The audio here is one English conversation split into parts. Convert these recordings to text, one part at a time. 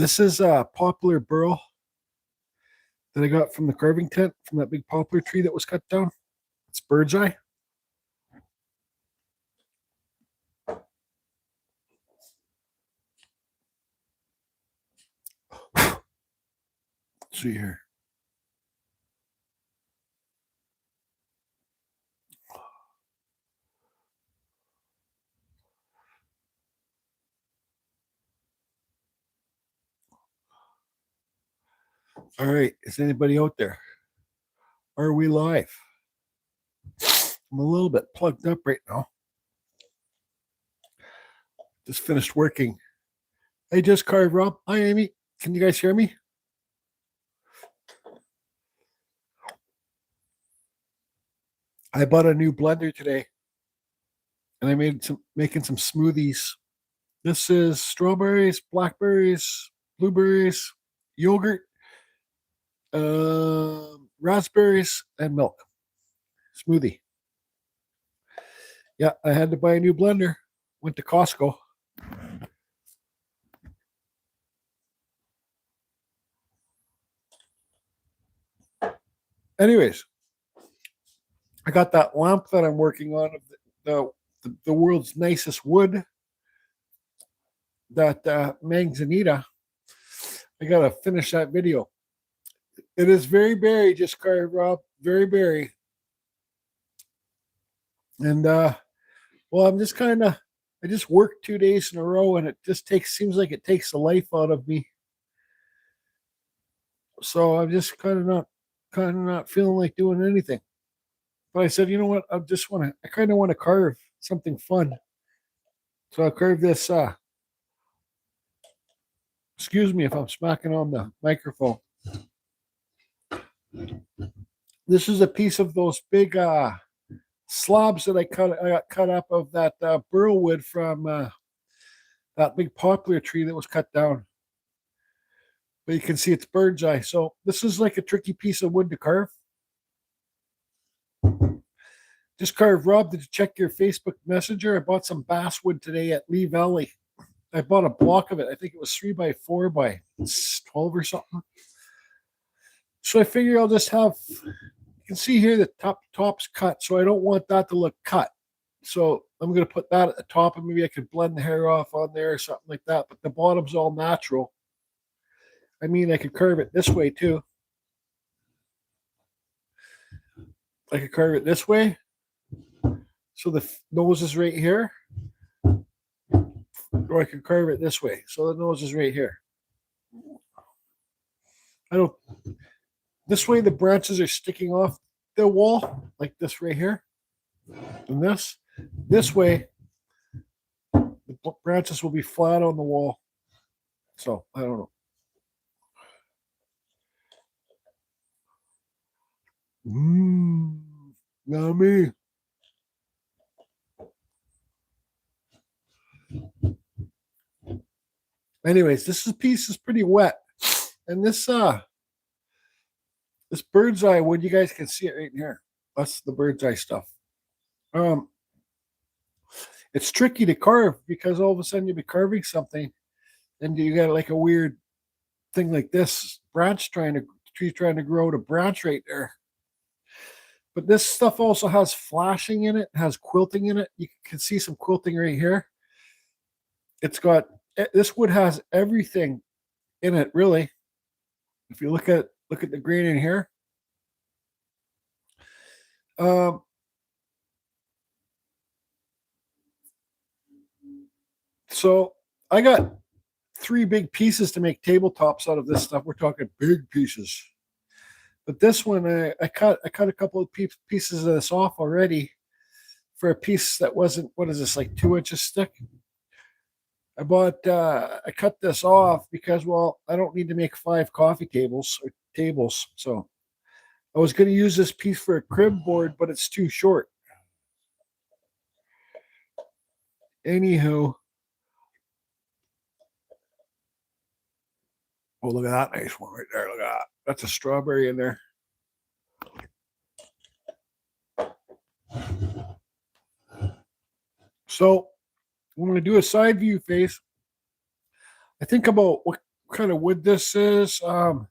This is a poplar burl that I got from the carving tent from that big poplar tree that was cut down. It's bird's eye. Let's see here. All right, is anybody out there? Are we live? I'm a little bit plugged up right now. Just finished working. I just carved Rob. Hi, Amy. Can you guys hear me? I bought a new blender today, and I making some smoothies. This is strawberries, blackberries, blueberries, yogurt, raspberries, and milk smoothie. Yeah, I had to buy a new blender. Went to Costco. Anyways, I got that lamp that I'm working on of the world's nicest wood. That manzanita. I gotta finish that video. It is very berry, just carved, Rob. Very berry. And well, I'm just I just worked 2 days in a row, and it just seems like it takes the life out of me. So I'm just kind of not feeling like doing anything. But I said, you know what? I kind of want to carve something fun. So I carved this. Excuse me if I'm smacking on the microphone. This is a piece of those big slabs that I got cut up of that burl wood from that big poplar tree that was cut down. But you can see it's bird's eye. So this is like a tricky piece of wood to carve. Just carved. Rob, did you check your Facebook Messenger? I bought some basswood today at Lee Valley. I bought a block of it. I think it was 3x4 by 12 or something. So I figure I'll just have, you can see here the top's cut, so I don't want that to look cut. So I'm going to put that at the top, and maybe I could blend the hair off on there or something like that. But the bottom's all natural. I mean, I could curve it this way too. I could curve it this way. So the nose is right here. Or I could curve it this way. So the nose is right here. This way the branches are sticking off the wall, like this right here. And this way, the branches will be flat on the wall. So, I don't know. Yummy. Anyways, this piece is pretty wet. And this bird's eye wood, you guys can see it right in here. That's the bird's eye stuff. It's tricky to carve because all of a sudden you'll be carving something and you got like a weird thing like this tree trying to grow to branch right there. But this stuff also has flashing in it, has quilting in it. You can see some quilting right here. This wood has everything in it, really. If you look at the grain in here. So I got 3 big pieces to make tabletops out of this stuff. We're talking big pieces. But this one, I cut a couple of pieces of this off already for a piece that wasn't, what is this, like 2 inches thick? I cut this off because, well, I don't need to make 5 coffee tables or tables. So I was going to use this piece for a crib board, but it's too short. Anywho. Oh, look at that nice one right there. Look at that. That's a strawberry in there. So I'm going to do a side view face. I think about kind of wood this is. How,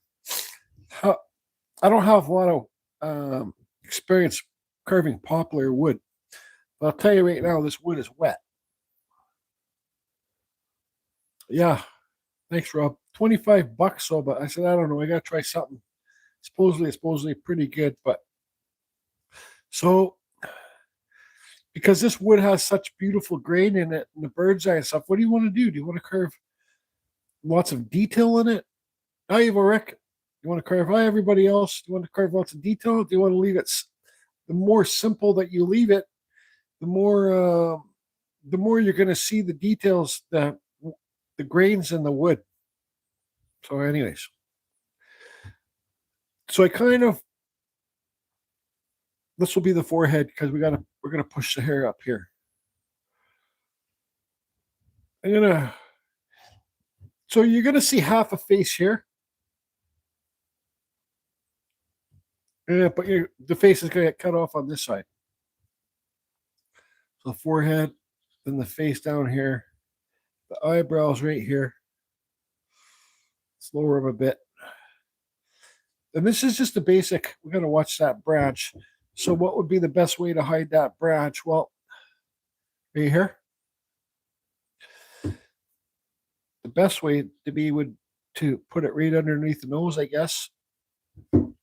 I don't have a lot of experience carving poplar wood, but I'll tell you right now, this wood is wet. Yeah, thanks, Rob. $25 so, but I said I don't know. I gotta try something. Supposedly pretty good, but so because this wood has such beautiful grain in it and the bird's eye and stuff, what do you want to do? Do you want to carve lots of detail in it? Hi, Eva Rick. You want to carve? Hi, everybody else. Do you want to carve lots of detail? Do you want to leave it? The more simple that you leave it, the more you're going to see the details, the grains in the wood. So, anyways, so I kind of this will be the forehead because we're gonna push the hair up here. So you're gonna see half a face here. Yeah, but the face is gonna get cut off on this side. So the forehead, then the face down here, the eyebrows right here. Let's lower them a bit. And this is just the basic. We're gonna watch that branch. So what would be the best way to hide that branch? Well, right here. The best way to be would to put it right underneath the nose, I guess. Then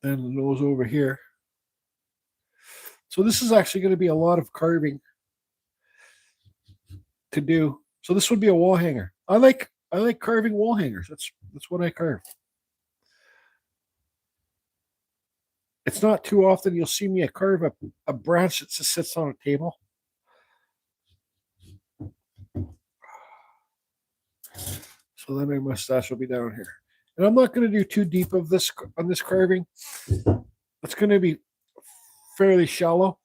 the nose over here. So this is actually going to be a lot of carving to do. So this would be a wall hanger. I like carving wall hangers. That's what I carve. It's not too often you'll see me carve a branch that just sits on a table. So then my mustache will be down here. And I'm not going to do too deep of this on this carving. It's going to be fairly shallow.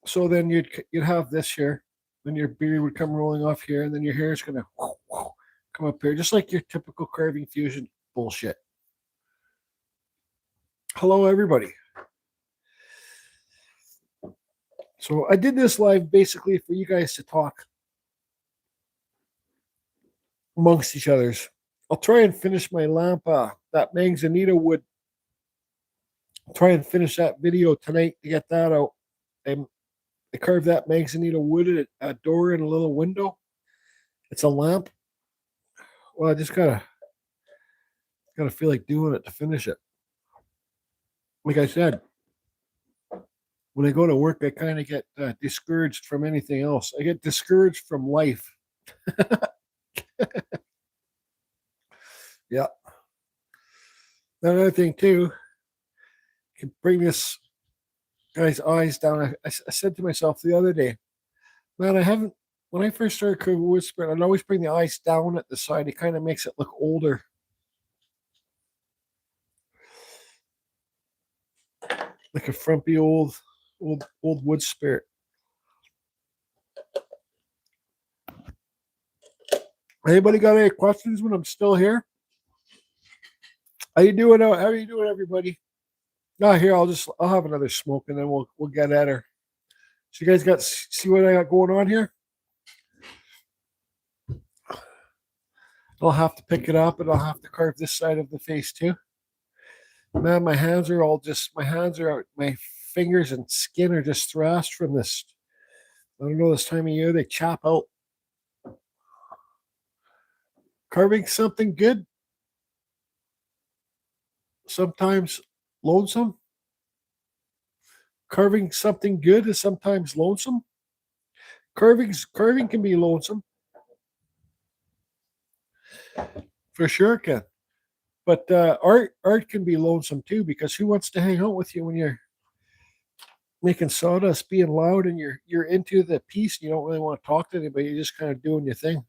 So then you'd have this here. Then your beard would come rolling off here, and then your hair is going to come up here, just like your typical carving fusion bullshit. Hello, everybody. So I did this live basically for you guys to talk amongst each others. I'll try and finish my Lampa, that manzanita wood. I'll try and finish that video tonight to get that out. And I carved that manzanita wood at a door and a little window. It's a lamp. Well, I just gotta feel like doing it to finish it. Like I said, when I go to work, I kind of get discouraged from anything else. I get discouraged from life. Yeah. Another thing too, can bring this guy's eyes down. I said to myself the other day, man, when I first started carving wood spirit, I'd always bring the eyes down at the side. It kind of makes it look older. Like a frumpy old wood spirit. Anybody got any questions when I'm still here? How you doing, everybody? Here, I'll have another smoke and then we'll get at her. So you guys see what I got going on here? I'll have to pick it up and I'll have to carve this side of the face too. Man, my fingers and skin are just thrashed from this. I don't know, this time of year they chop out. Carving something good, sometimes lonesome. Carving something good is sometimes lonesome. Carving can be lonesome. For sure it can. But art can be lonesome too, because who wants to hang out with you when you're making sawdust, being loud, and you're into the piece and you don't really want to talk to anybody, you're just kind of doing your thing.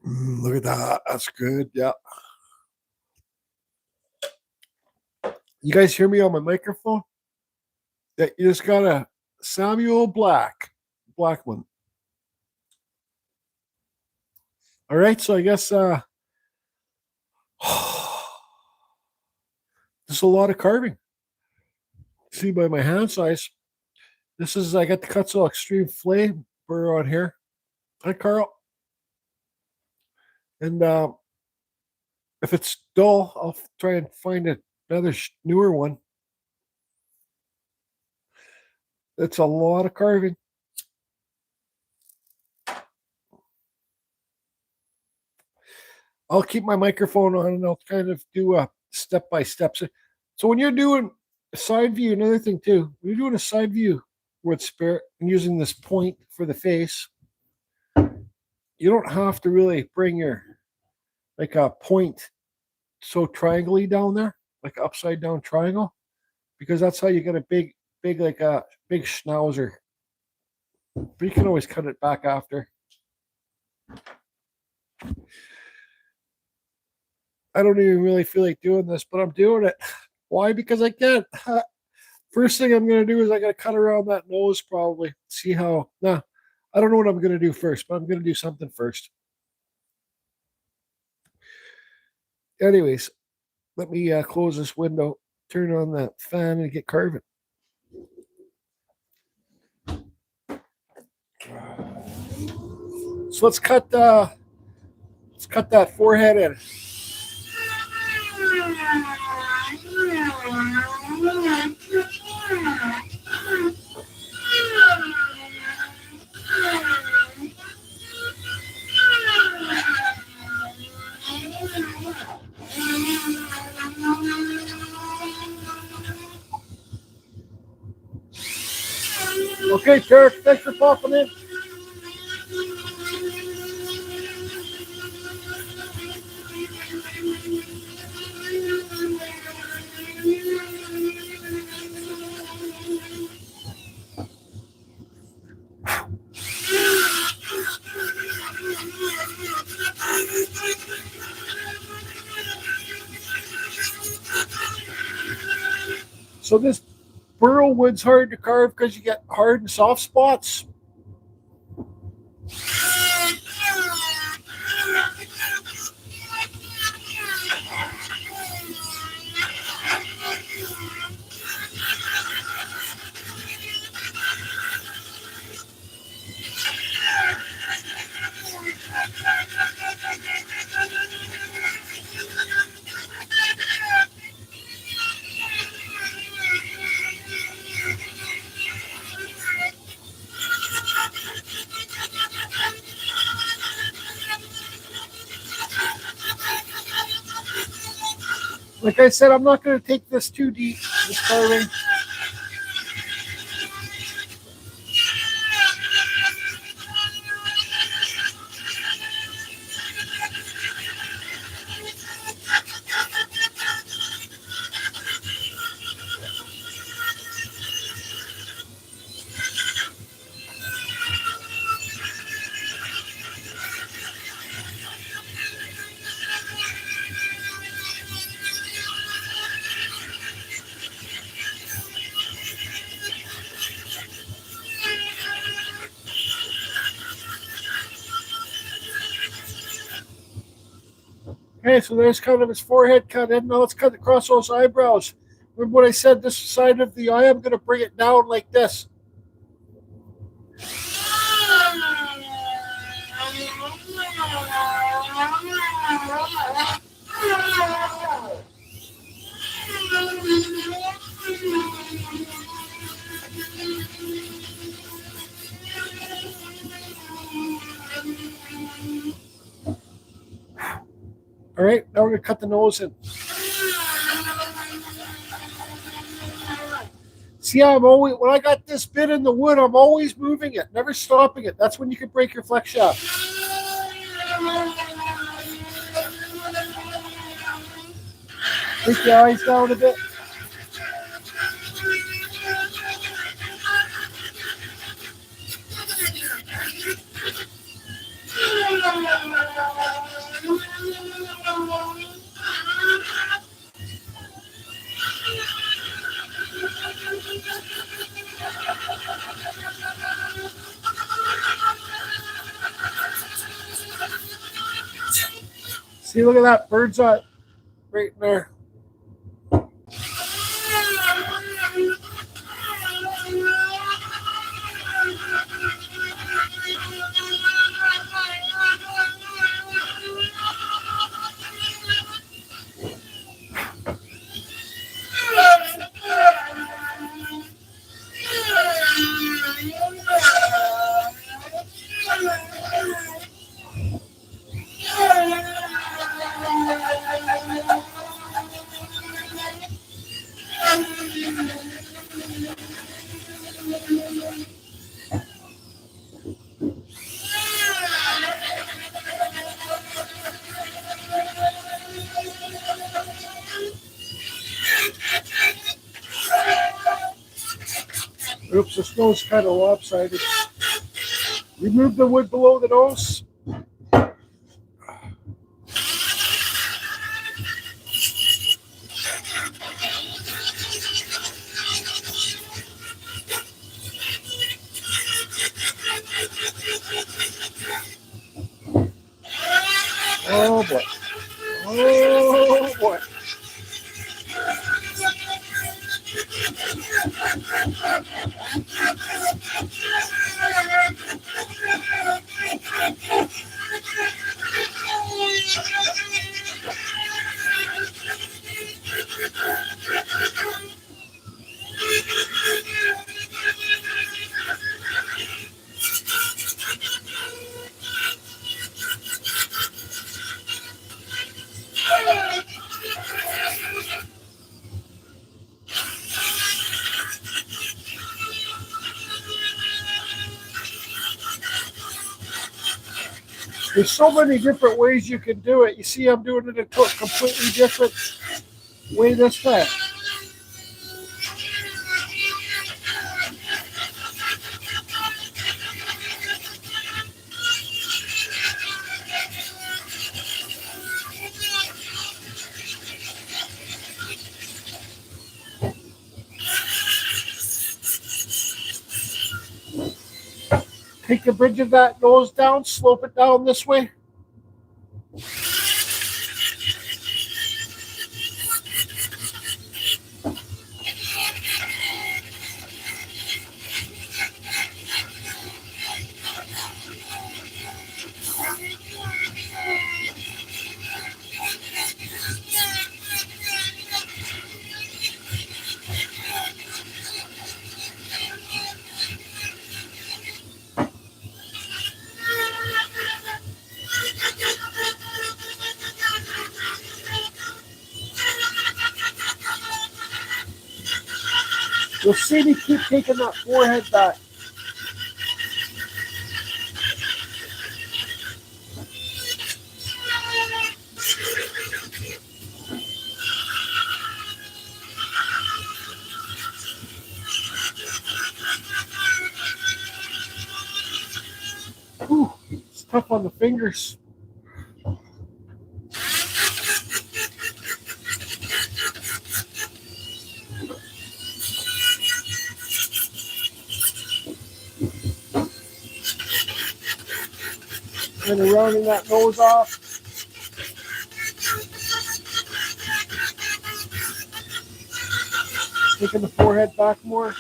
Look at that. That's good. Yeah. You guys hear me on my microphone? That you just got a Samuel Blackman. All right, so I guess There's a lot of carving. See by my hand size. This is, I got the Kutzall Extreme Flame burr on here. Hi, Carl. And if it's dull, I'll try and find another newer one. It's a lot of carving. I'll keep my microphone on and I'll kind of do a step-by-step. So when you're doing a side view, another thing too, when you're doing a side view with Spirit and using this point for the face, you don't have to really bring your, like a point so triangle-y down there, like an upside down triangle, because that's how you get a big like a big schnauzer. But you can always cut it back after. I don't even really feel like doing this, but I'm doing it. Why? Because I can. First thing I'm going to do is I got to cut around that nose probably. See how, I don't know what I'm going to do first, but I'm going to do something first. Anyways, let me close this window, turn on that fan, and get carving. So let's cut that forehead in. Okay, Turk, thanks for popping in. So this burl wood's hard to carve because you get hard and soft spots. Like I said, I'm not going to take this too deep, this carving. Okay, so there's kind of his forehead cut in. Now let's cut across those eyebrows. Remember what I said, this side of the eye, I'm going to bring it down like this. All right, now we're going to cut the nose in. See, I'm always, when I got this bit in the wood, I'm always moving it, never stopping it. That's when you can break your flex shaft. Take the eyes down a bit. See, look at that bird's eye right there. Oops, the snow's kind of lopsided. Remove the wood below the nose. Oh boy. Oh boy. There's so many different ways you can do it. You see, I'm doing it a completely different way this time. Take the bridge of that nose down, slope it down this way. You'll see me keep taking that forehead back. Ooh, it's tough on the fingers. Kind of rounding that nose off. Taking the forehead back more.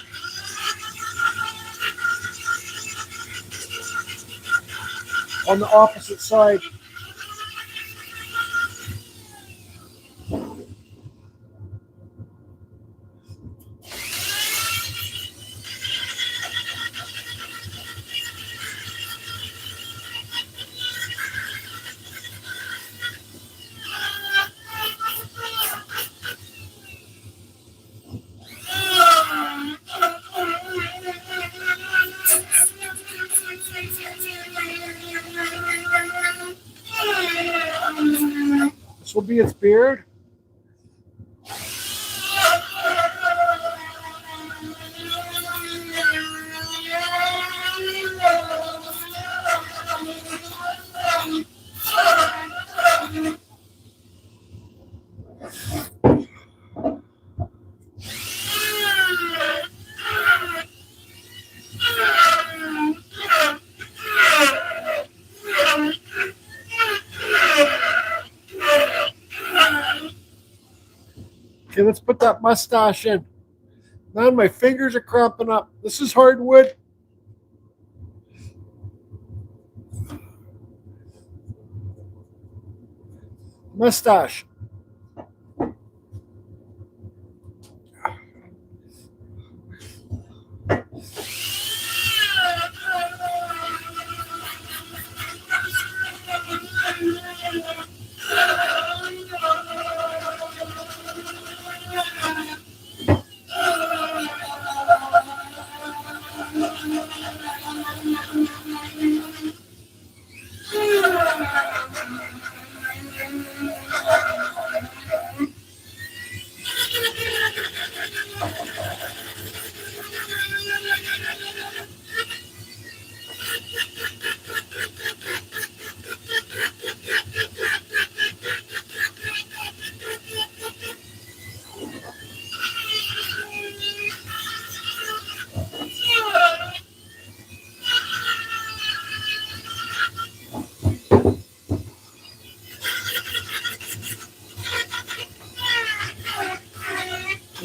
On the opposite side. This will be its beard. Okay, let's put that mustache in. Man, my fingers are cramping up. This is hardwood. Mustache.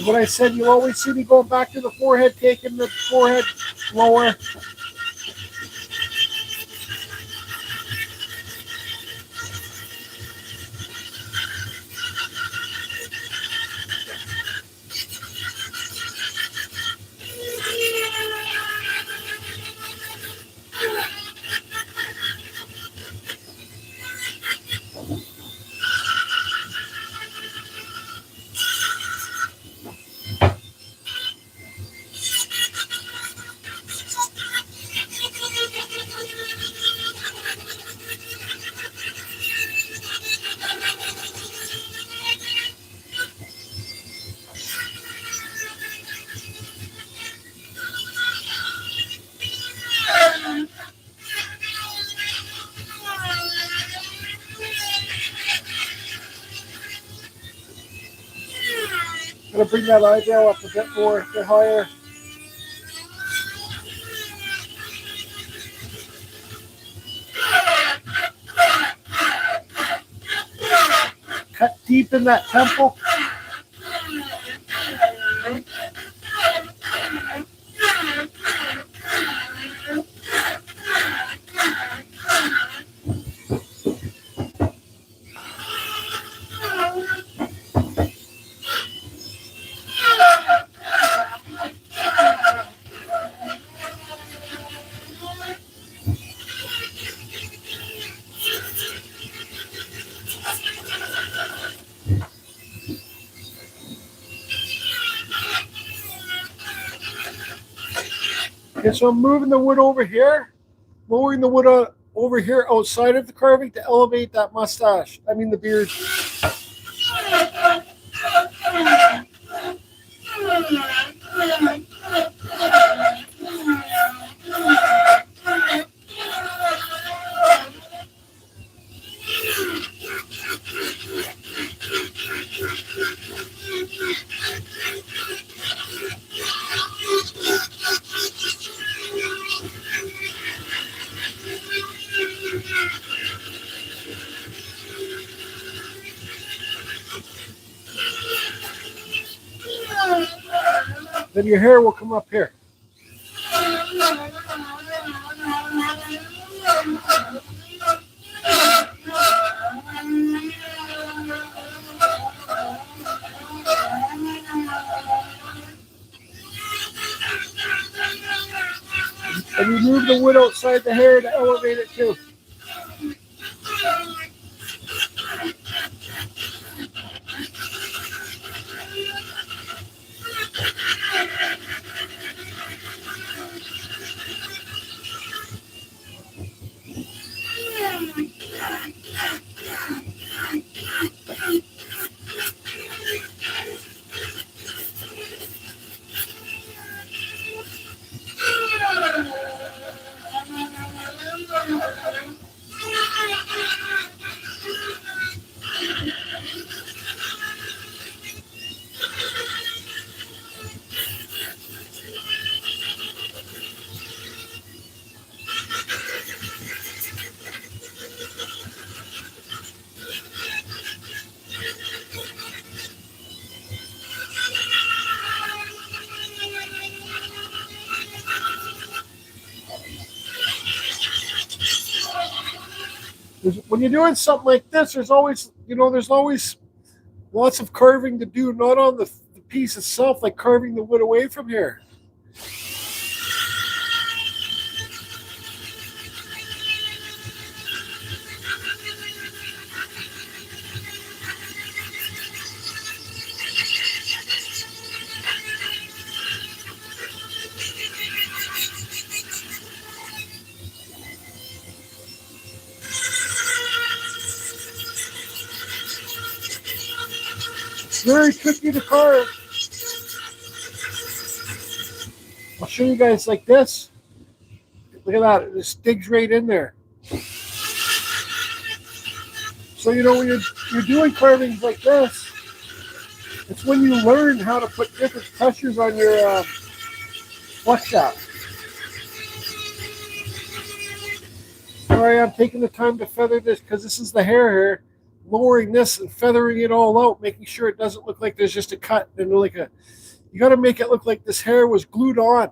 What I said, you'll always see me going back to the forehead, taking the forehead lower. I'm going to bring that eyebrow up a bit more, a bit higher. Cut deep in that temple. Okay, so I'm moving the wood over here, lowering the wood over here outside of the carving to elevate that mustache. I mean the beard. Then your hair will come up here. And you move the wood outside the hair to elevate it too. When you're doing something like this, there's always lots of carving to do, not on the piece itself, like carving the wood away from here. Very tricky to carve. I'll show you guys like this. Look at that, it just digs right in there. So when you're doing carvings like this, it's when you learn how to put different pressures on your flex shaft. Sorry, I'm taking the time to feather this because this is the hair here. lowering this and feathering it all out, making sure it doesn't look like there's just a cut and like a. You got to make it look like this hair was glued on.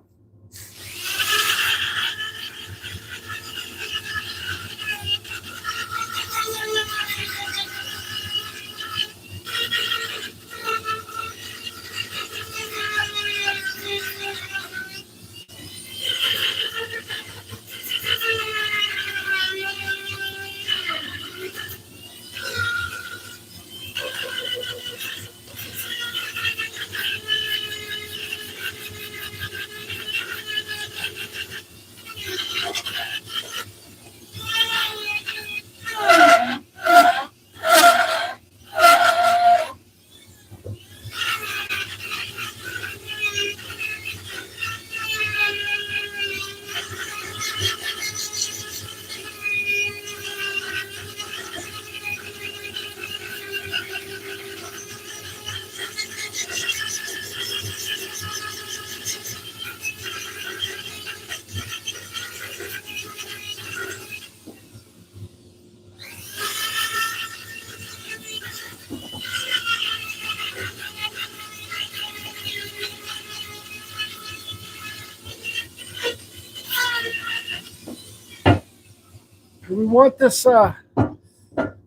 We want this. We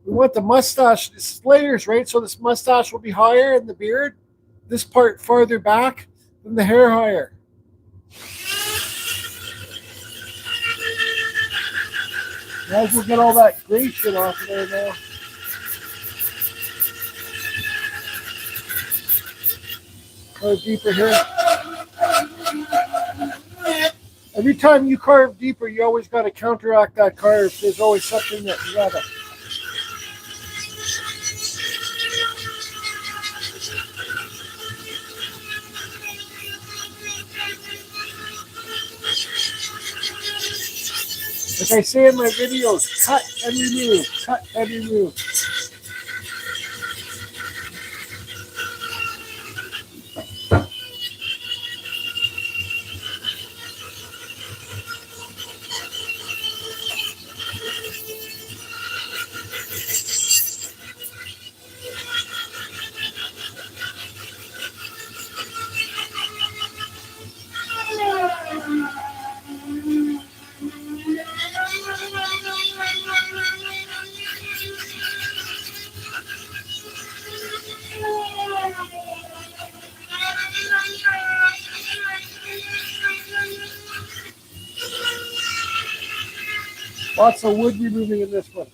want the mustache. This is layers, right? So this mustache will be higher in the beard. This part farther back, then the hair higher. Might as well get all that gray shit off of there now. Carve deeper here. Every time you carve deeper, you always got to counteract that carve. There's always something that you got to. Like I say in my videos, cut and remove, cut and remove. Lots of wood removing in this one.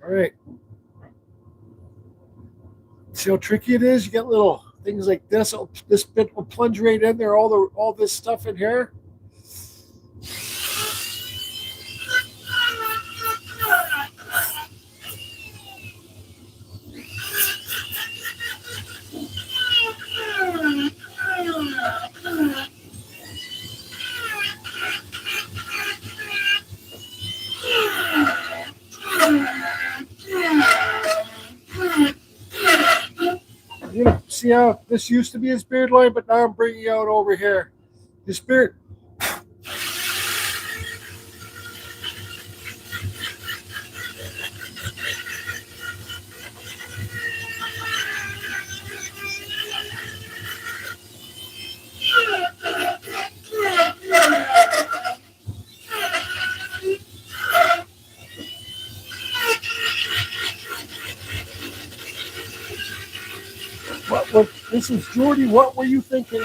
All right. See how tricky it is? You get little things like this. This bit will plunge right in there. All this stuff in here. You know, see how this used to be his beard line, but now I'm bringing out over here. His beard. What, this is Jordy. What were you thinking?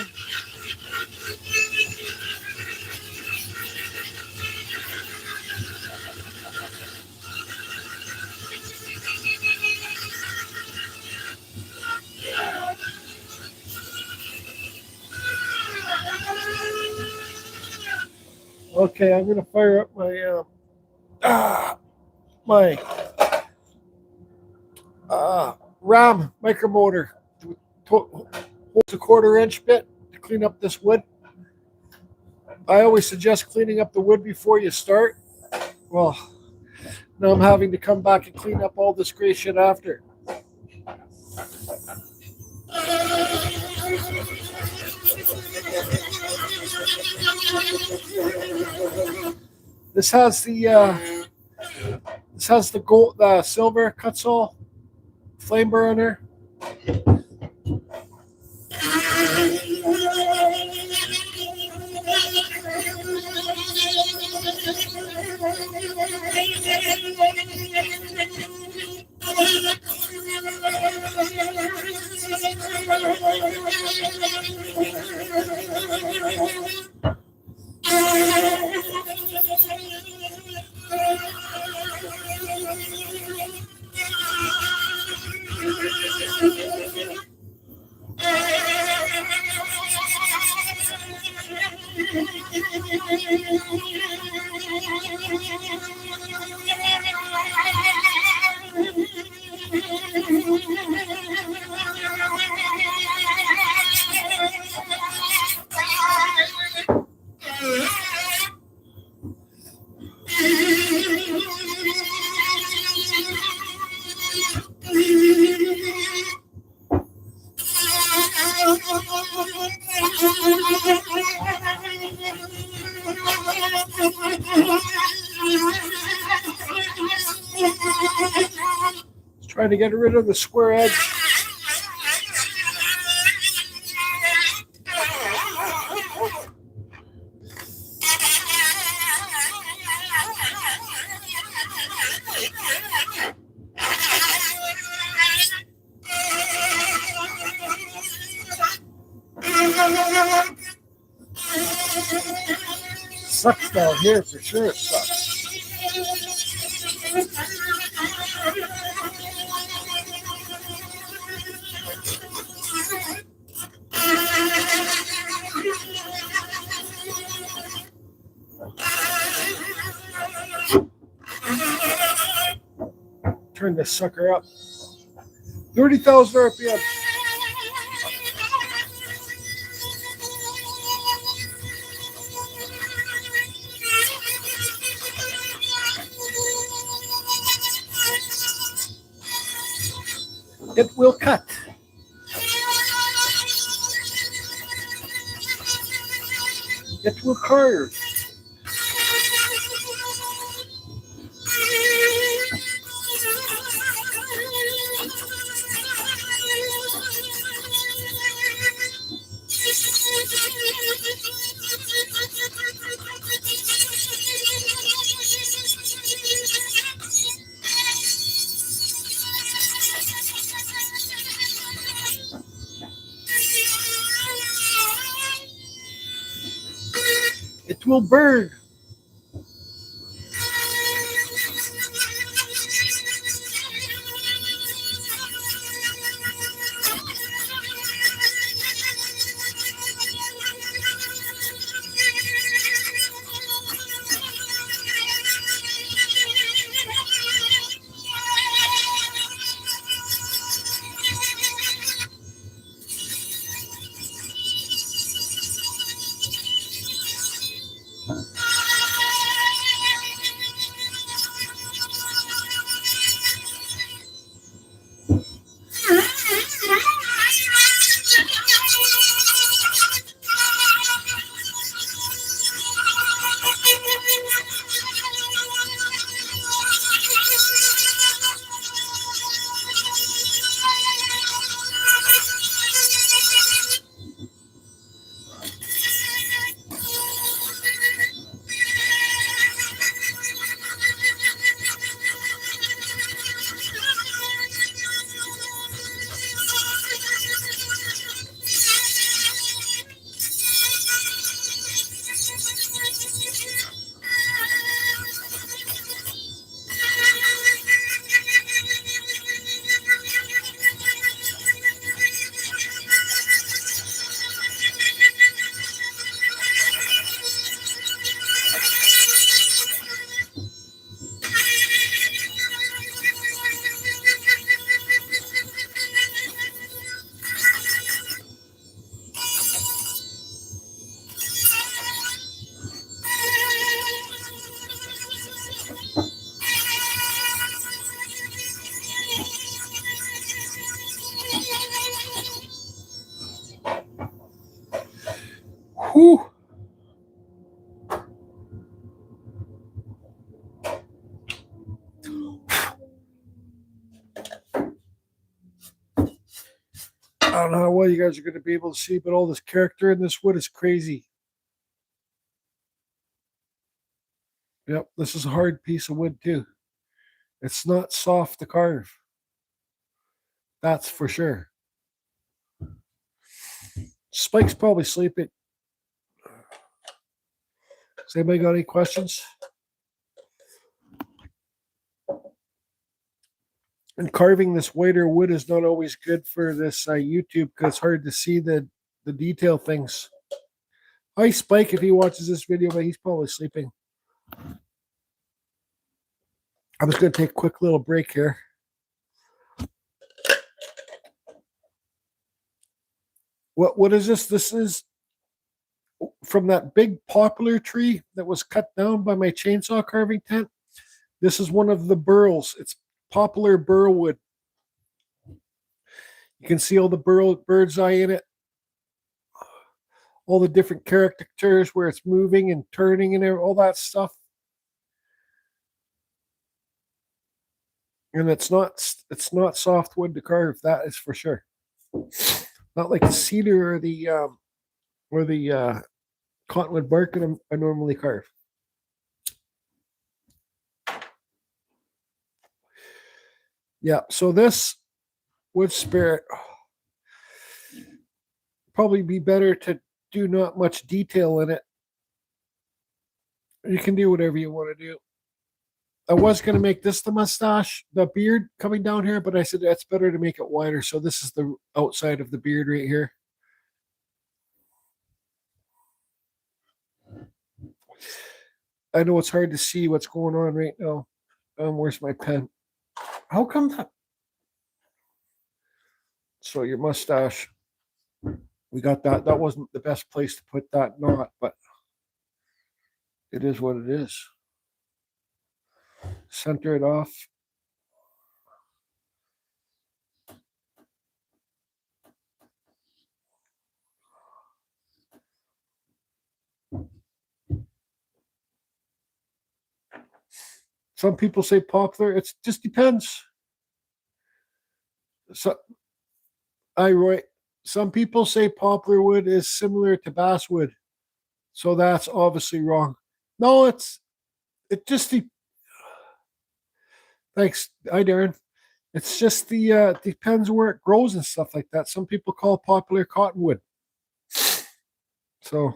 Okay, I'm gonna fire up my RAM micromotor. Holds a 1/4 inch bit to clean up this wood. I always suggest cleaning up the wood before you start. Well, now I'm having to come back and clean up all this gray shit after. This has the gold, silver Kutzall flame burner. Trying to get rid of the square edge. Sucks down here for sure. It sucks. Turn this sucker up. 30,000 RPM. It will cut. It will curve. It will burn. Whew. I don't know how well you guys are going to be able to see, but all this character in this wood is crazy. Yep, this is a hard piece of wood too. It's not soft to carve. That's for sure. Spike's probably sleeping. Has anybody got any questions? And carving this whiter wood is not always good for this YouTube because it's hard to see the detail things. Hi, Spike, if he watches this video, but he's probably sleeping. I'm just going to take a quick little break here. What is this? This is from that big poplar tree that was cut down by my chainsaw carving tent. This is one of the burls. It's poplar burl wood. You can see all the bird's eye in it. All the different caricatures where it's moving and turning and all that stuff. And it's not soft wood to carve, that is for sure. Not like the cedar or the cottonwood bark that I normally carve. Yeah, so this wood spirit probably be better to do not much detail in it. You can do whatever you want to do. I was going to make this the mustache, the beard coming down here, but I said that's better to make it wider. So this is the outside of the beard right here. I know it's hard to see what's going on right now. Where's my pen? How come that? So your mustache, we got that. That wasn't the best place to put that knot, but it is what it is. Center it off. Some people say poplar. It just depends. So, some people say poplar wood is similar to basswood, so that's obviously wrong. No, it just thanks. Hi, Darren. It's just depends where it grows and stuff like that. Some people call poplar cottonwood. So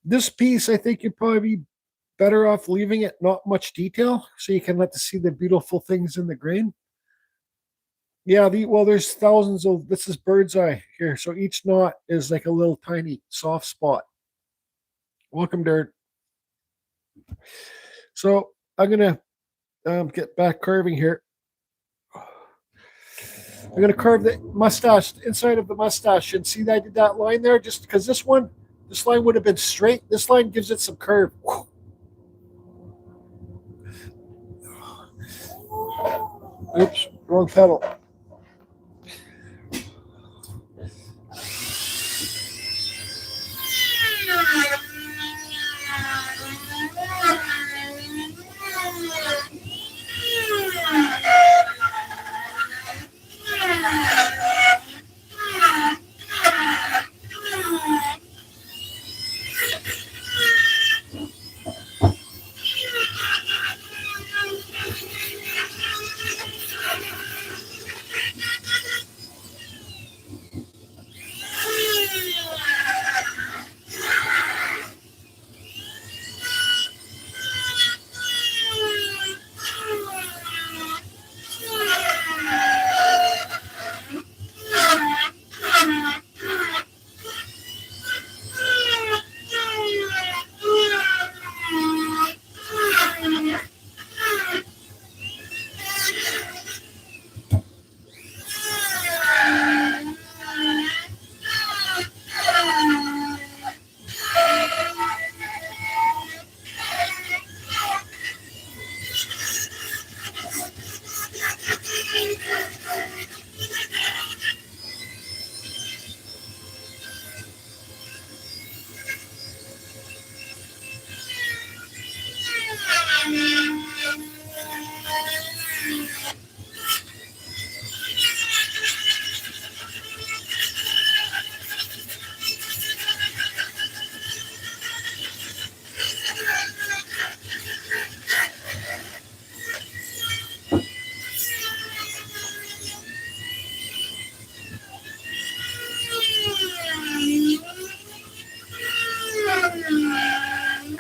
this piece, I think you'd probably be better off leaving it not much detail so you can let to see the beautiful things in the grain. Yeah, well, there's thousands of, this is bird's eye here. So each knot is like a little tiny soft spot. Welcome, Darren. So I'm going to get back carving here. I'm going to carve the mustache, inside of the mustache. And see that I did that line there? Just because this line would have been straight. This line gives it some curve. Oops, wrong pedal.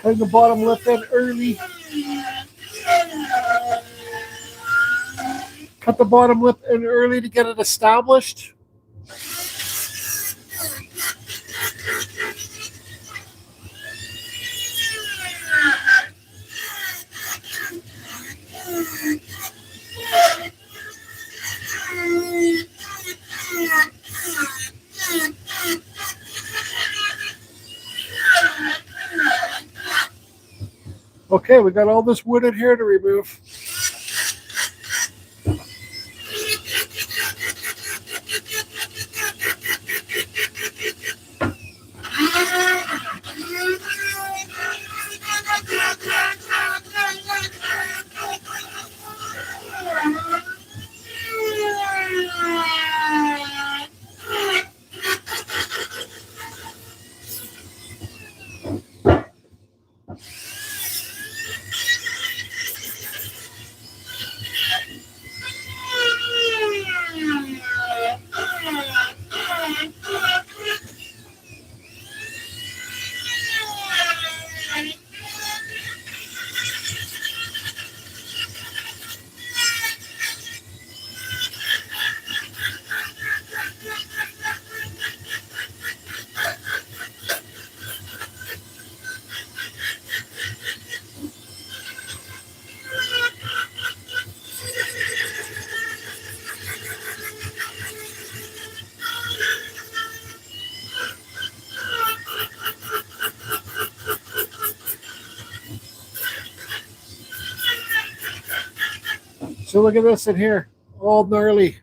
Cutting the bottom lip in early. Cut the bottom lip in early to get it established. Okay, we got all this wood in here to remove. So look at this in here, all gnarly.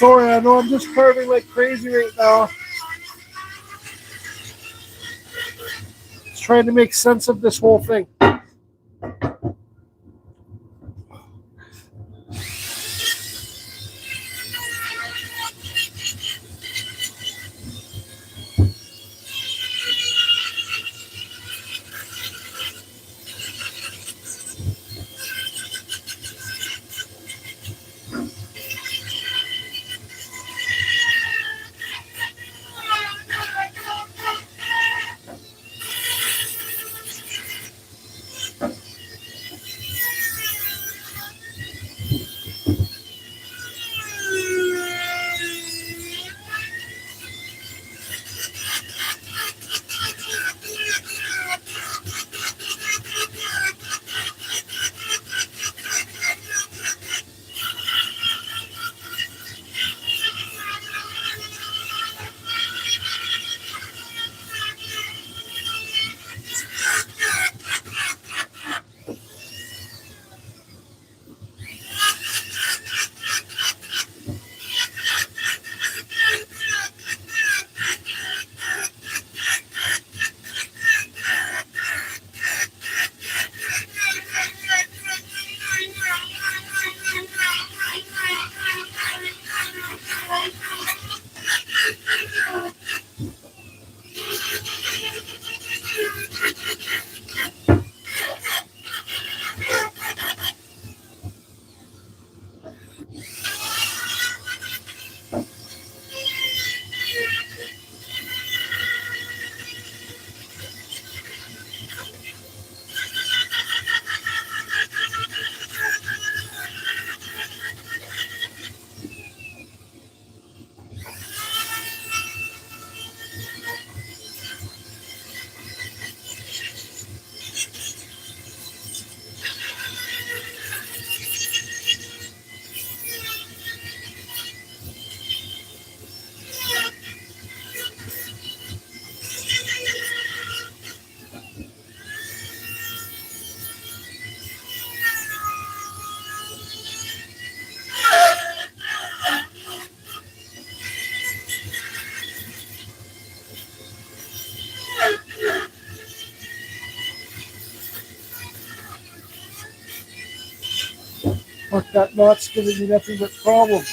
sorry. I know I'm just carving like crazy right now. Just trying to make sense of this whole thing. Fuck, that knot's giving me nothing but problems.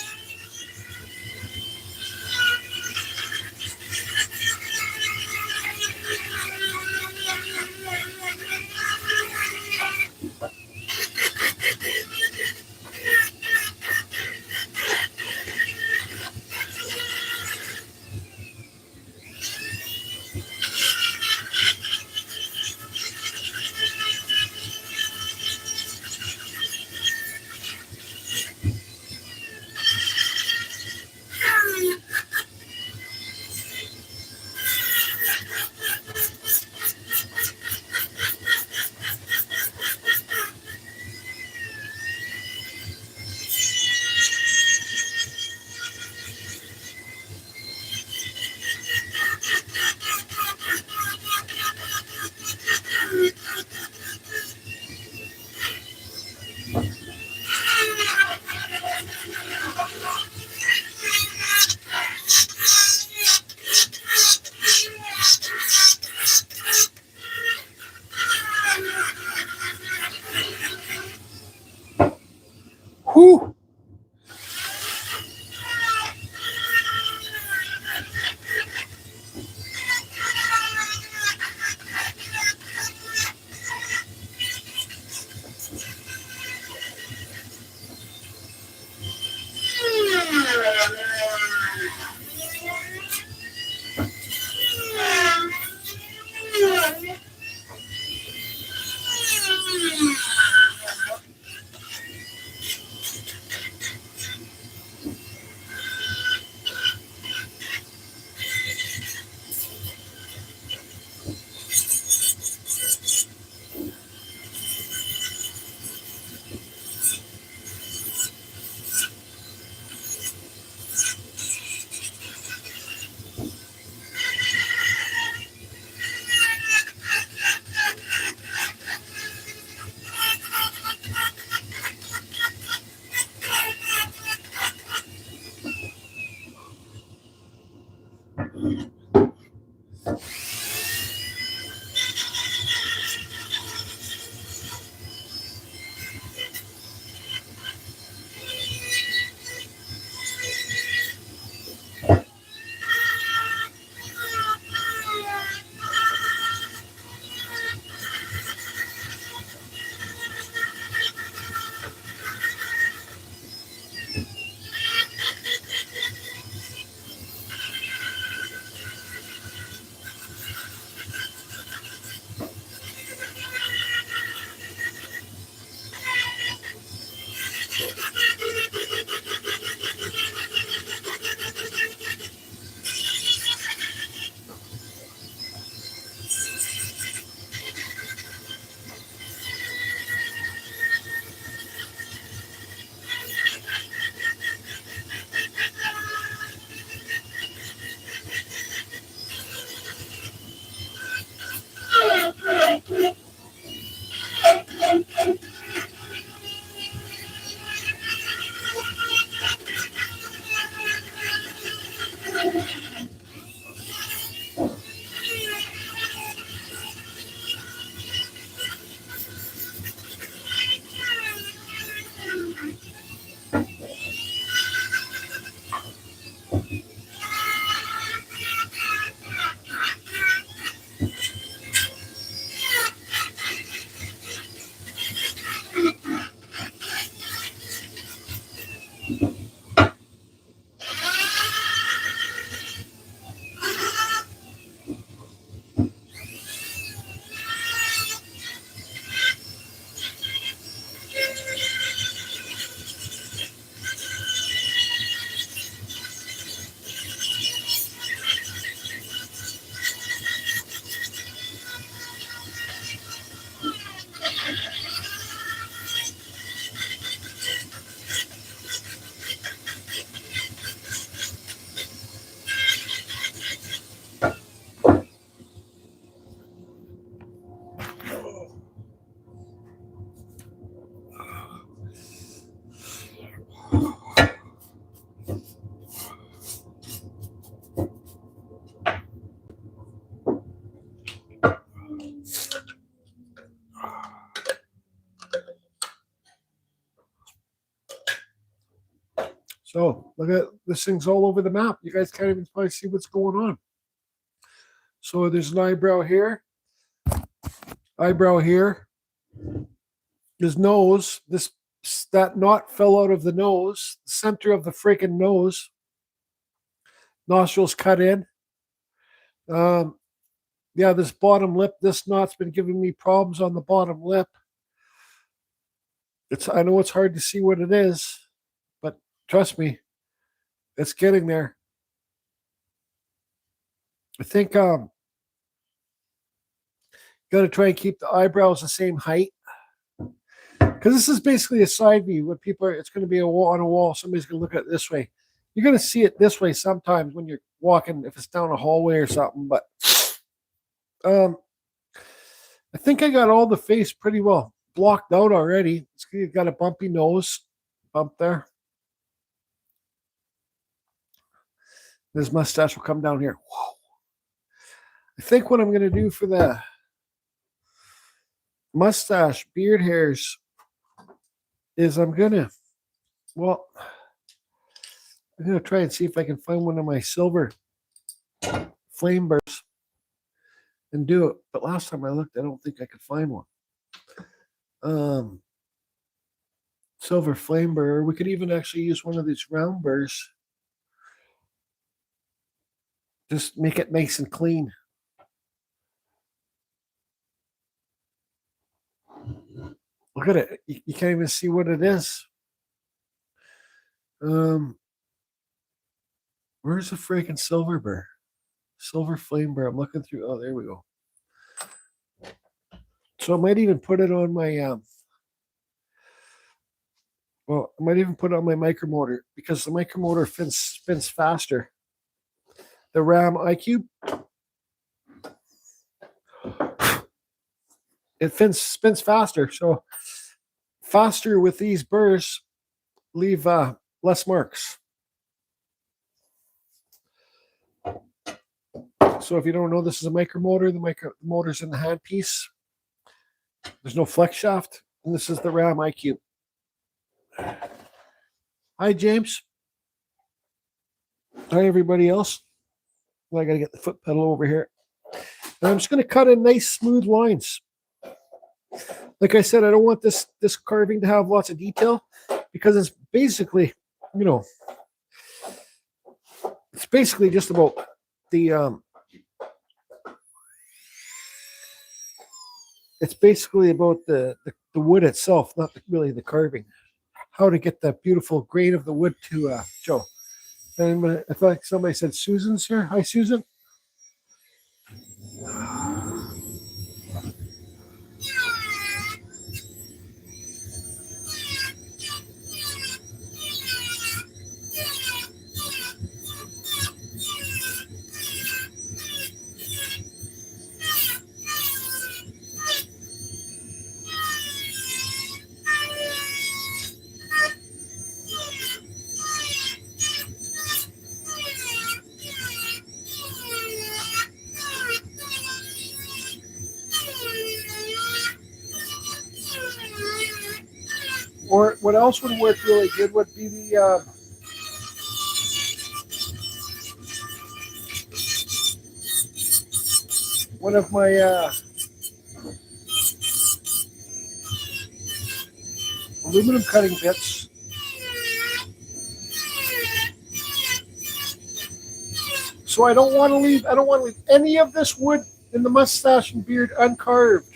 So look at this thing's all over the map. You guys can't even probably see what's going on. So there's an eyebrow here, his nose, that knot fell out of the nose, the center of the freaking nose, nostrils cut in. Yeah, this bottom lip, this knot's been giving me problems on the bottom lip. I know it's hard to see what it is, but trust me, it's getting there. I think got to try and keep the eyebrows the same height, because this is basically a side view. When people are, it's going to be a wall on a wall. Somebody's going to look at it this way. You're going to see it this way sometimes when you're walking, if it's down a hallway or something. But I think I got all the face pretty well blocked out already. It's got a bumpy nose, bump there. This mustache will come down here. Whoa. I think what I'm going to do for the mustache, beard hairs, is I'm going to try and see if I can find one of my silver flame burrs and do it. But last time I looked, I don't think I could find one. Silver flame burr. We could even actually use one of these round burrs. Just make it nice and clean. Look at it. You can't even see what it is. Where's the freaking silver burr? Silver flame burr. I'm looking through. Oh, there we go. So I might even put it on my I might even put it on my micromotor, because the micromotor spins faster. The RAM iCube, it spins faster. So faster with these burrs leave less marks. So if you don't know, this is a micro motor. The motor's in the handpiece. There's no flex shaft. And this is the Ram IQ. Hi, James. Hi, everybody else. Well, I got to get the foot pedal over here. And I'm just going to cut in nice, smooth lines. Like I said, I don't want this carving to have lots of detail because it's basically, you know, it's basically just about the it's basically about the wood itself, not really the carving. How to get the beautiful grain of the wood to Joe. And I thought somebody said Susan's here. Hi, Susan. Or what else would work really good would be the one of my aluminum cutting bits. So I don't want to leave any of this wood in the mustache and beard uncarved.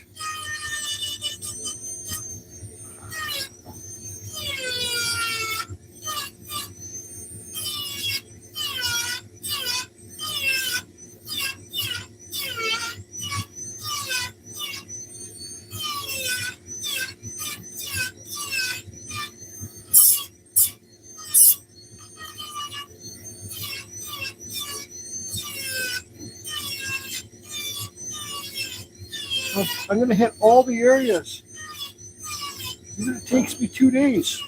I'm going to hit all the areas. It takes me 2 days.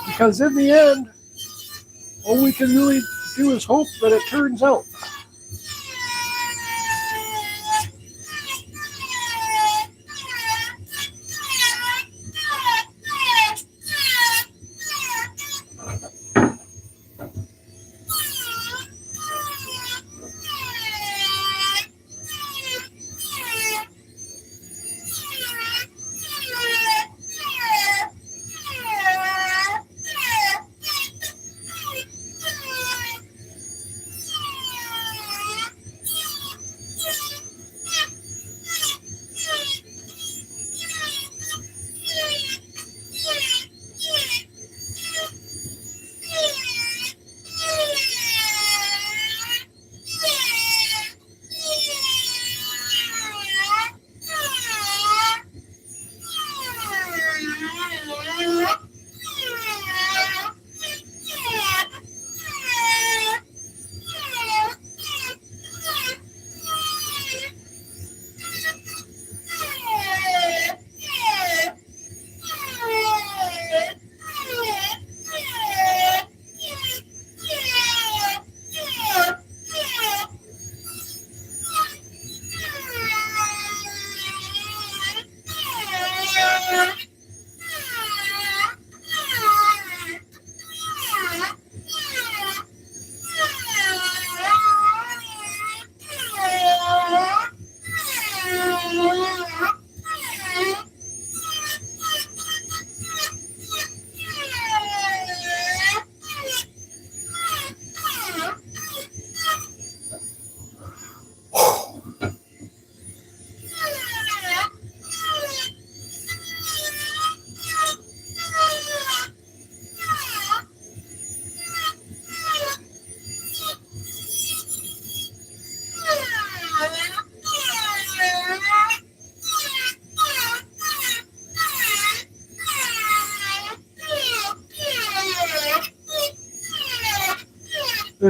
Because in the end, all we can really do is hope that it turns out.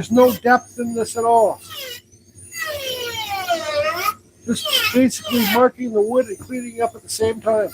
There's no depth in this at all. Just basically marking the wood and cleaning up at the same time.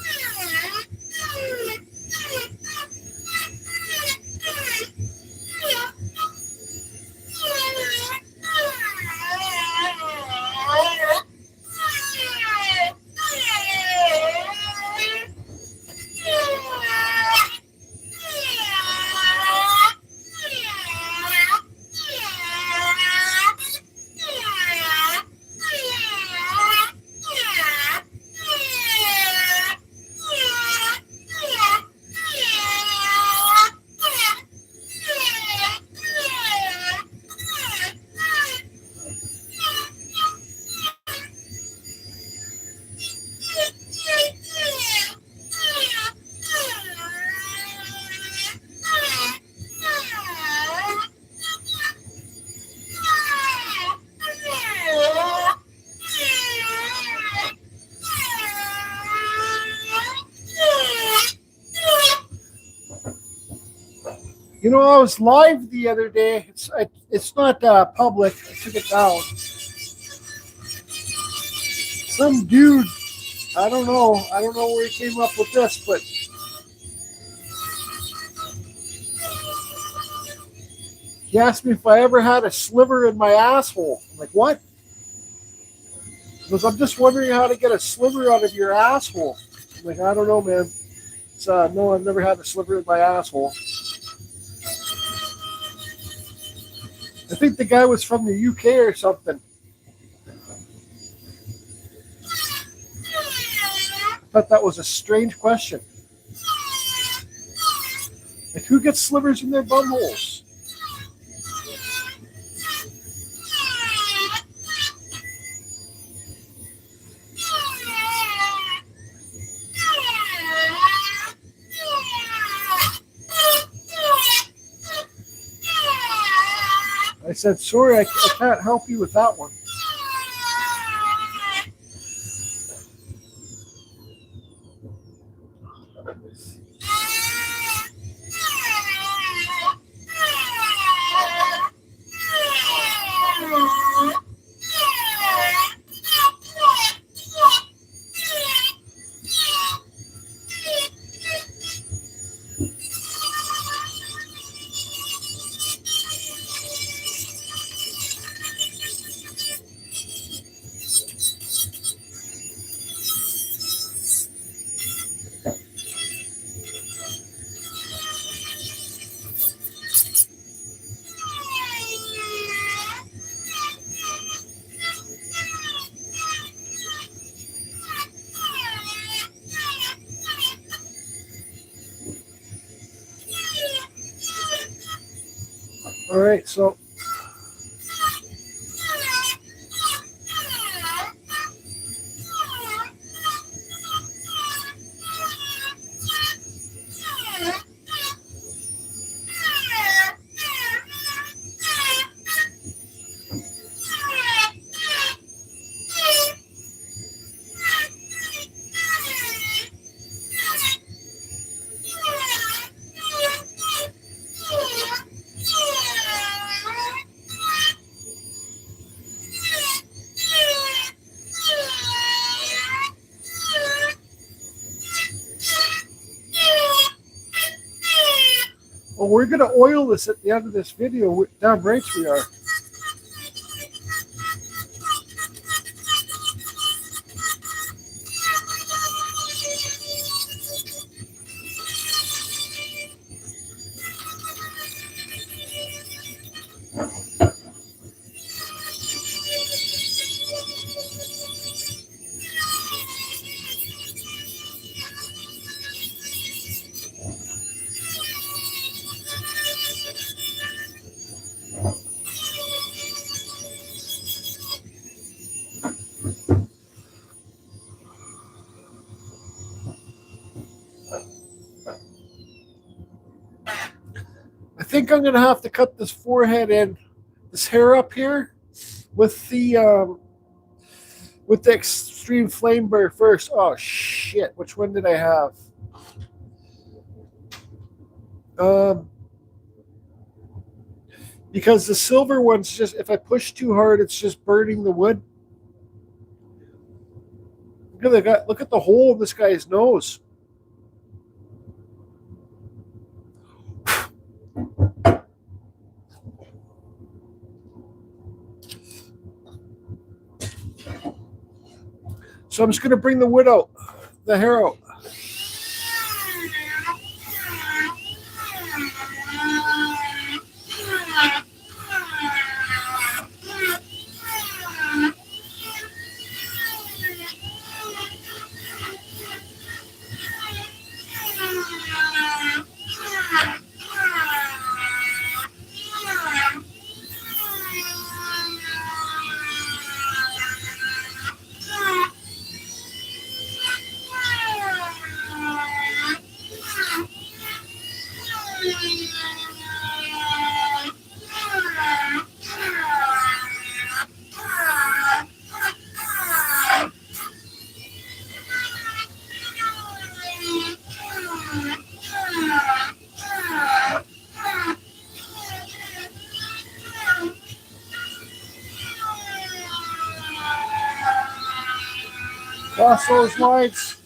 You know, I was live the other day. It's not public. I took it down. Some dude, I don't know where he came up with this, but he asked me if I ever had a sliver in my asshole. I'm like, what? He goes, I'm just wondering how to get a sliver out of your asshole. I'm like, I don't know, man. It's, no, I've never had a sliver in my asshole. I think the guy was from the UK or something. I thought that was a strange question. Like, who gets slivers in their bumholes? I said, sorry, I can't help you with that one. All right, so well, we're going to oil this at the end of this video. Damn right we are. I think I'm going to have to cut this forehead in, this hair up here, with the extreme flame burr first. Oh shit! Which one did I have? because the silver one's just, if I push too hard, it's just burning the wood. Look at the hole in this guy's nose. So I'm just going to bring the wood out, the hair out. Cross those lines.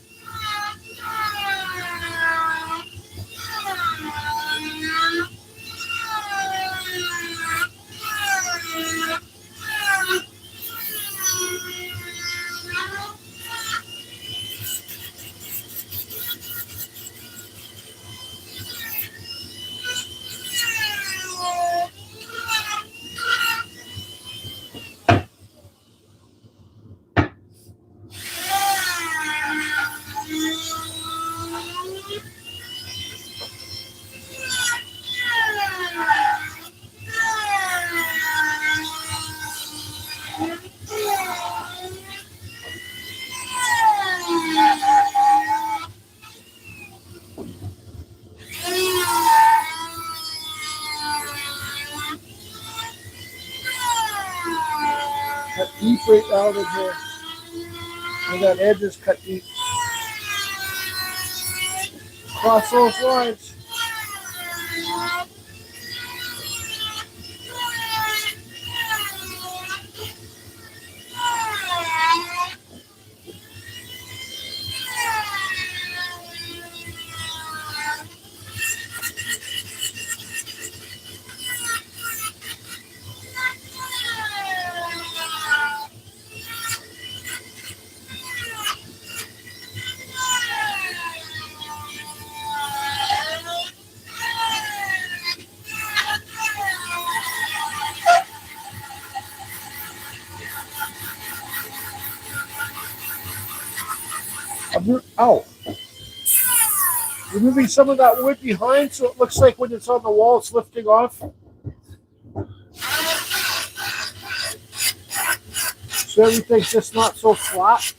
Cut deep right down in here. And that edge is cut deep. Cross those lines. Removing some of that wood behind so it looks like when it's on the wall it's lifting off. So everything's just not so flat.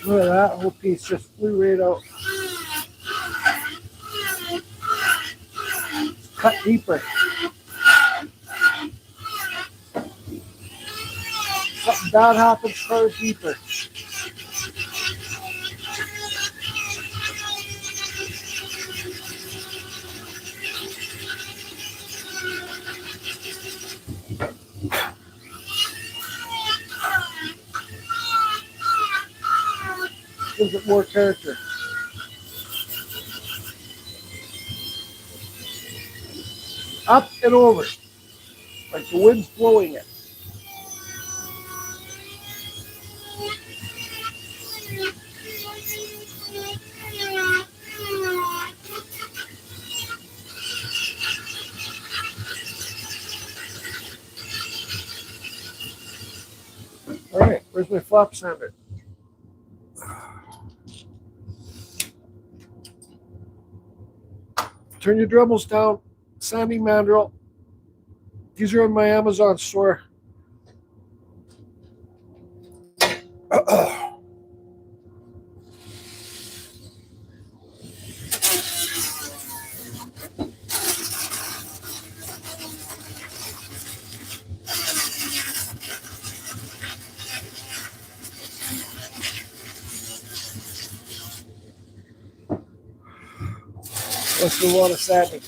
Look at that whole piece just flew right out. Cut deeper. Something bad happens, carve deeper. Gives it more character. Up and over, like the wind's blowing it. All right, where's my flap sander? Turn your Dremels down. Sanding mandrel. These are in my Amazon store. Let's do a lot of sanding.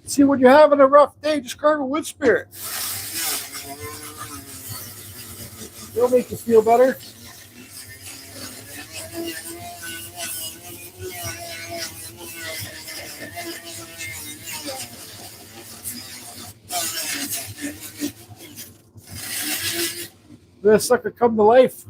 See, when you're having a rough day, just carve a wood spirit. It'll make you feel better. This sucker come to life.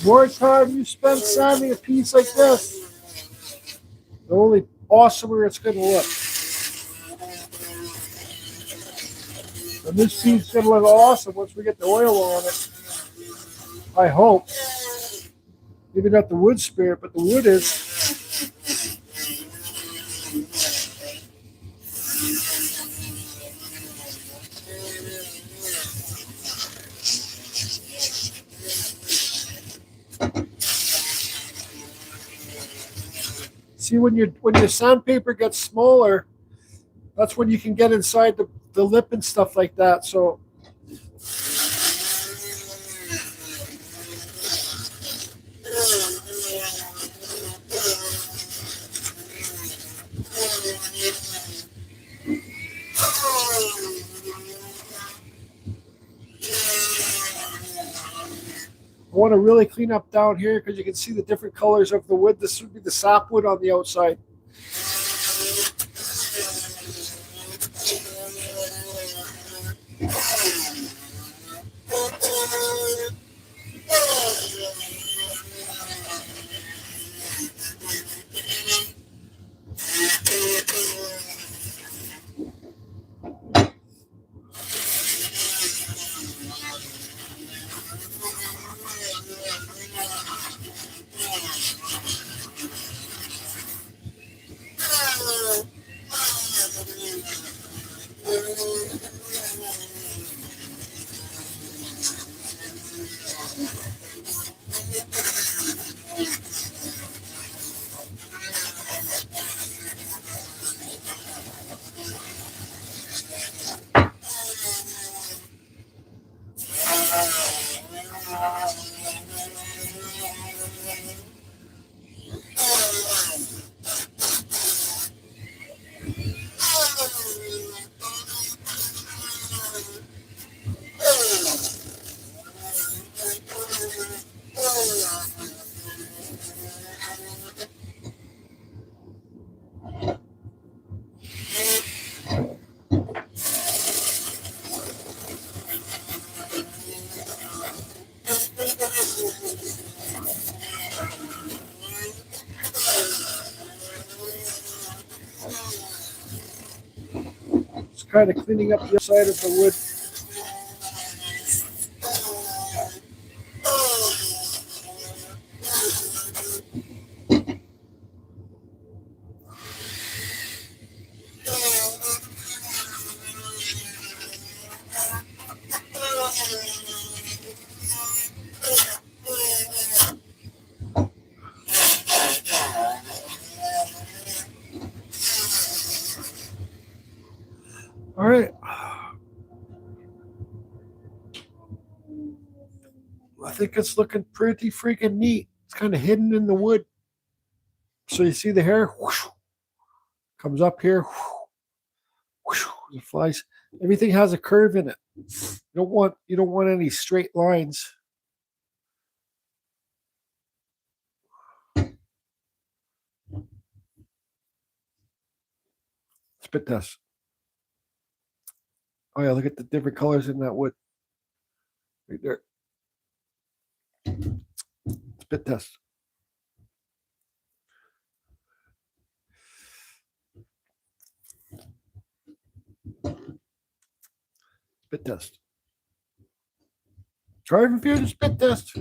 More time you spend sanding a piece like this, the only awesomer it's going to look. And this piece is going to look awesome once we get the oil on it. I hope. Maybe not the wood spirit, but the wood is. See, when your sandpaper gets smaller, that's when you can get inside the lip and stuff like that. So I want to really clean up down here because you can see the different colors of the wood. This would be the sapwood on the outside. Kind of cleaning up the side of the wood. All right. I think it's looking pretty freaking neat. It's kind of hidden in the wood. So you see the hair whoosh, comes up here. Whoosh, it flies. Everything has a curve in it. You don't want any straight lines. Spit test. Oh yeah, look at the different colors in that wood. Right there. Spit test. Spit test. Driving fusion spit test.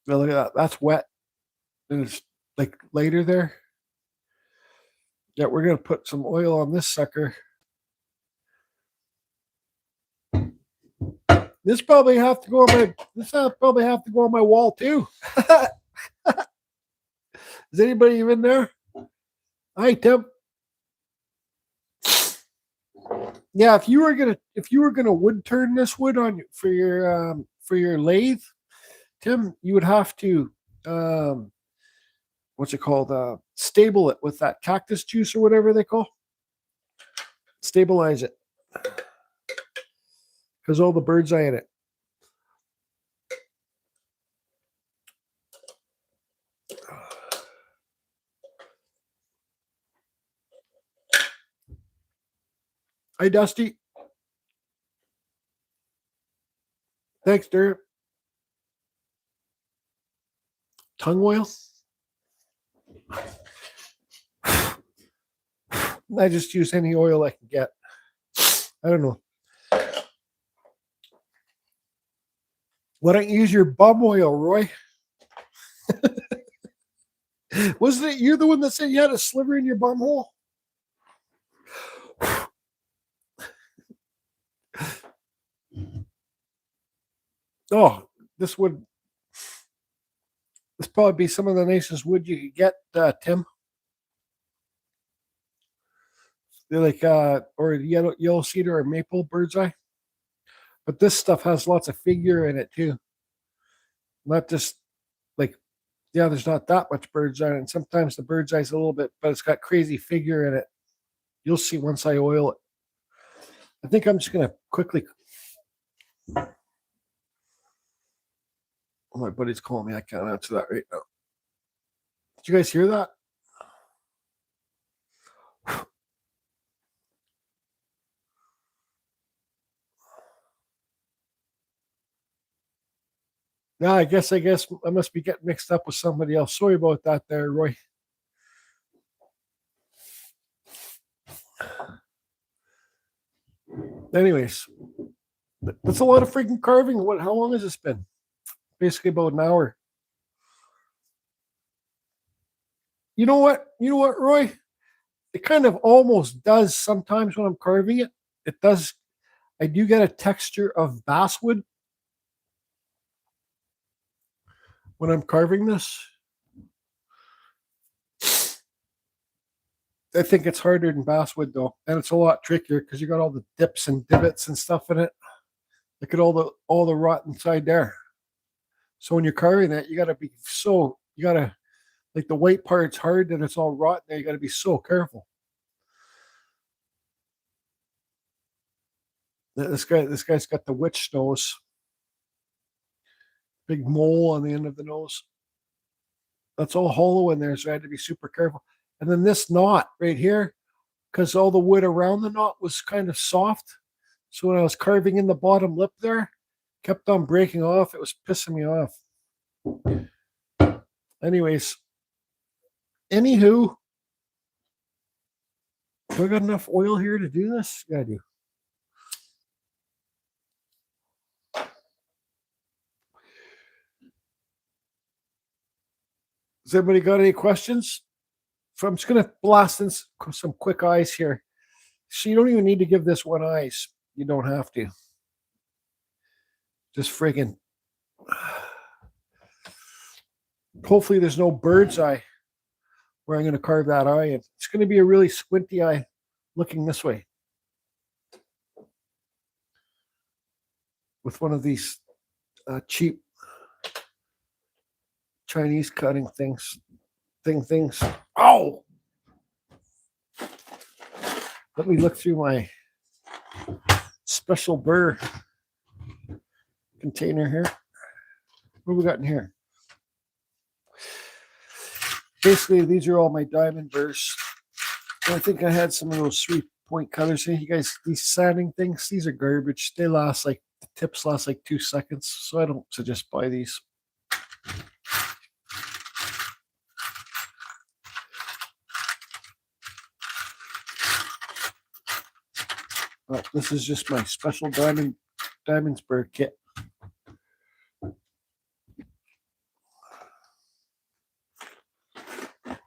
Now look at that. That's wet. And it's like later there. Yeah, we're gonna put some oil on this sucker. This probably have to go on my wall too. Is anybody even there? Hi, Tim. Yeah, if you were gonna wood turn this wood on for your lathe, Tim, you would have to what's it called? Stable it with that cactus juice or whatever they call. Stabilize it because all the bird's eye in it. Hi, Dusty. Thanks, dear. Tongue oil. I just use any oil I can get. I don't know. Why don't you use your bum oil, Roy? Wasn't it you the one that said you had a sliver in your bum hole? Oh, this probably be some of the nicest wood you could get, Tim. They're like or yellow cedar or maple bird's eye. But this stuff has lots of figure in it too. Not just like, yeah, there's not that much bird's eye, and sometimes the bird's eye's a little bit, but it's got crazy figure in it. You'll see once I oil it. I think I'm just gonna quickly. Oh, my buddy's calling me. I can't answer that right now. Did you guys hear that? Yeah, I guess I must be getting mixed up with somebody else. Sorry about that there, Roy. Anyways, that's a lot of freaking carving. How long has this been? Basically about an hour. You know what? You know what, Roy? It kind of almost does sometimes when I'm carving it. It does. I do get a texture of basswood when I'm carving this. I think it's harder than basswood though, and it's a lot trickier because you got all the dips and divots and stuff in it. Look at all the rot inside there. So when you're carving that, you gotta like the white part's hard and it's all rotten there. You gotta be so careful. This guy's got the witch nose. Big mole on the end of the nose. That's all hollow in there, so I had to be super careful. And then this knot right here, because all the wood around the knot was kind of soft. So when I was carving in the bottom lip there, kept on breaking off. It was pissing me off. Anyways, anywho, do I got enough oil here to do this? Yeah, I do. Has everybody got any questions? So I'm just going to blast in some quick eyes here. So you don't even need to give this one eyes. You don't have to. Just friggin'. Hopefully there's no bird's eye where I'm going to carve that eye in. It's going to be a really squinty eye looking this way. With one of these cheap Chinese cutting things. Oh! Let me look through my special burr container here. What have we got in here? Basically, these are all my diamond burrs. I think I had some of those 3-point cutters here. You guys, these sanding things, these are garbage. They last like, the tips last like 2 seconds. So I don't suggest buy these. Oh, this is just my special diamonds burr kit.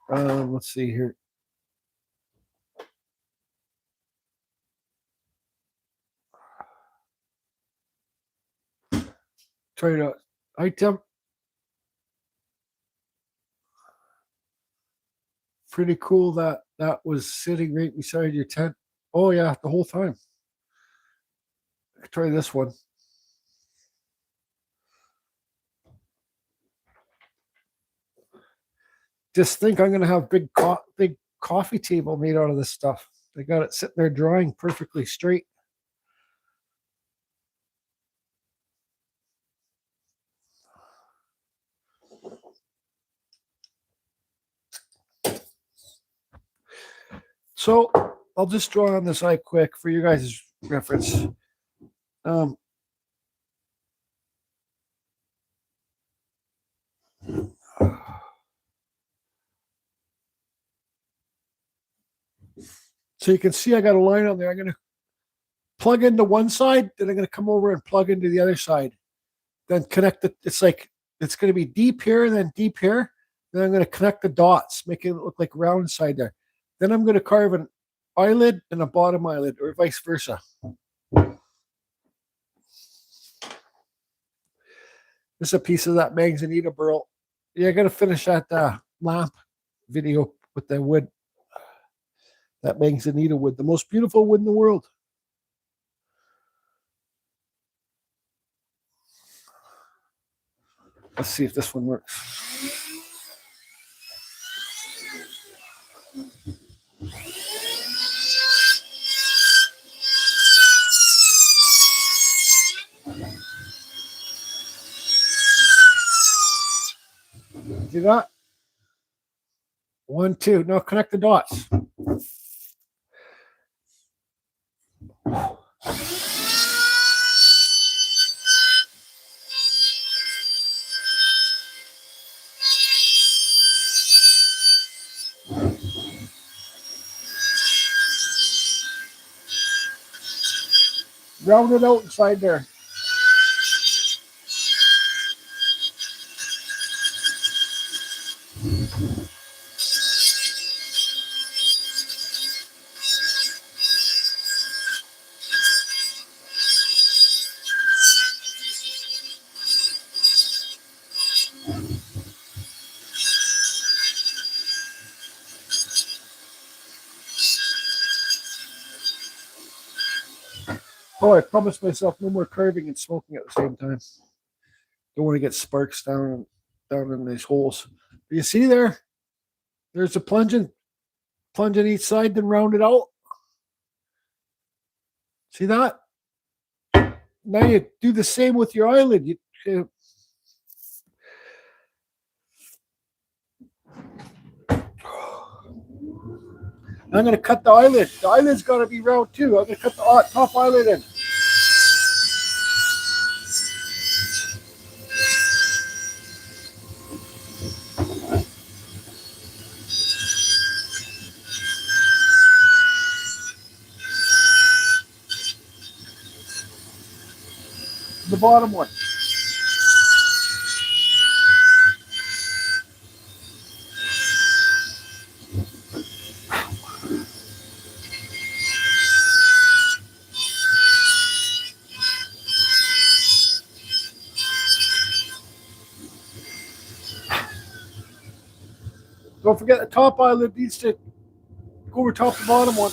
Let's see here. Try it out. Hi, Tim. pretty cool that that was sitting right beside your tent. Oh yeah, the whole time. Try this one. Just think I'm gonna have big coffee table made out of this stuff. They got it sitting there drying perfectly straight. So I'll just draw on this eye quick for you guys' reference. So you can see I got a line on there. I'm going to plug into one side, then I'm going to come over and plug into the other side. Then connect it. It's like it's going to be deep here and then deep here. Then I'm going to connect the dots, make it look like round side there. Then I'm going to carve an eyelid and a bottom eyelid, or vice versa. This is a piece of that manzanita burl. Yeah, I got to finish that lamp video with the wood. That manzanita wood, the most beautiful wood in the world. Let's see if this one works. See that? 1, 2. Now connect the dots. Round it out inside there. Oh, I promised myself no more carving and smoking at the same time. Don't want to get sparks down in these holes. Do you see there? There's a plunge on each side, then round it out. See that? Now you do the same with your eyelid. I'm going to cut the eyelid. The eyelid's got to be round too. I'm going to cut the top eyelid in. The bottom one. Don't forget the top eyelid needs to go over top the bottom one.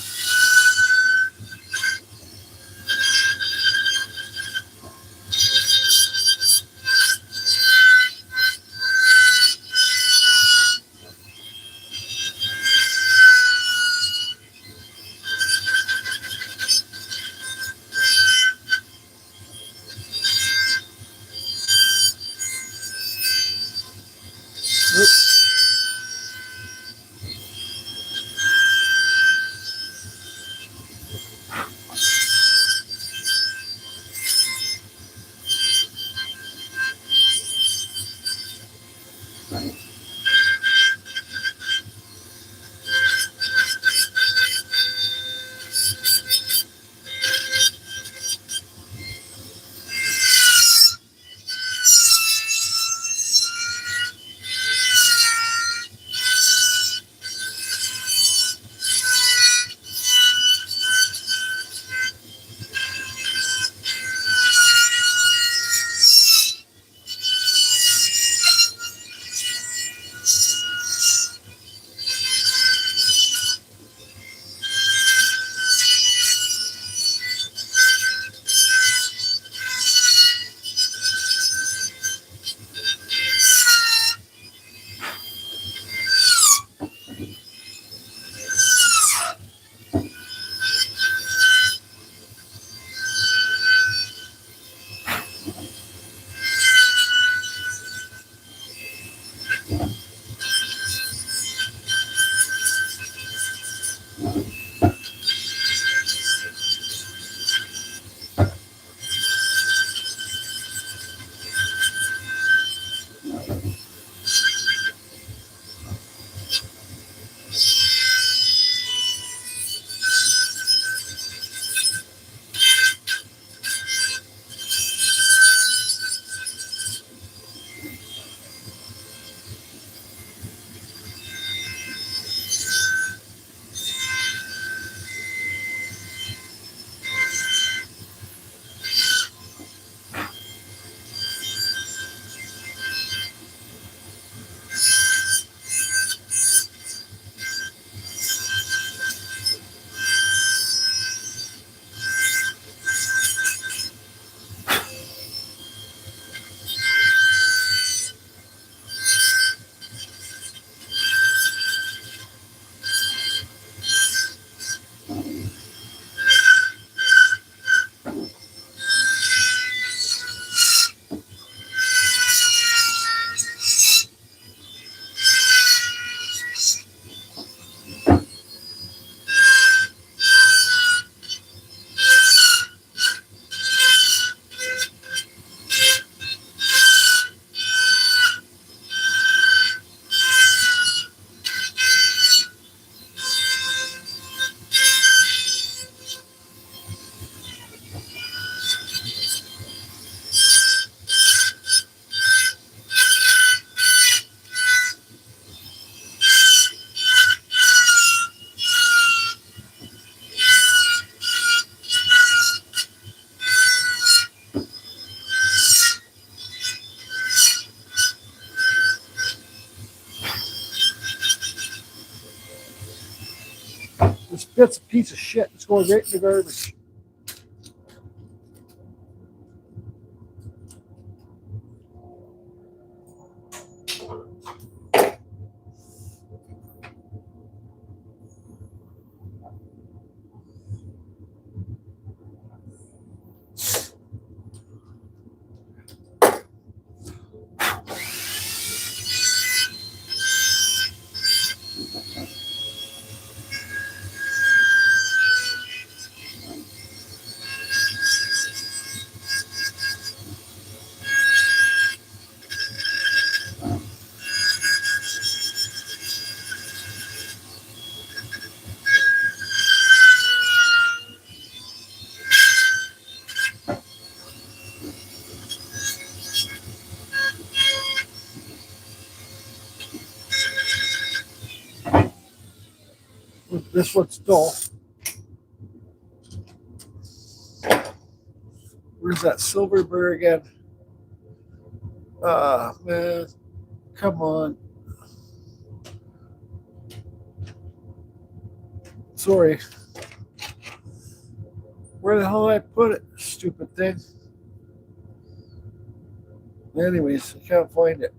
This bit's a piece of shit. It's going right in the garbage. This one's dull. Where's that silver burr again? Ah, man. Come on. Sorry. Where the hell did I put it? Stupid thing. Anyways, I can't find it.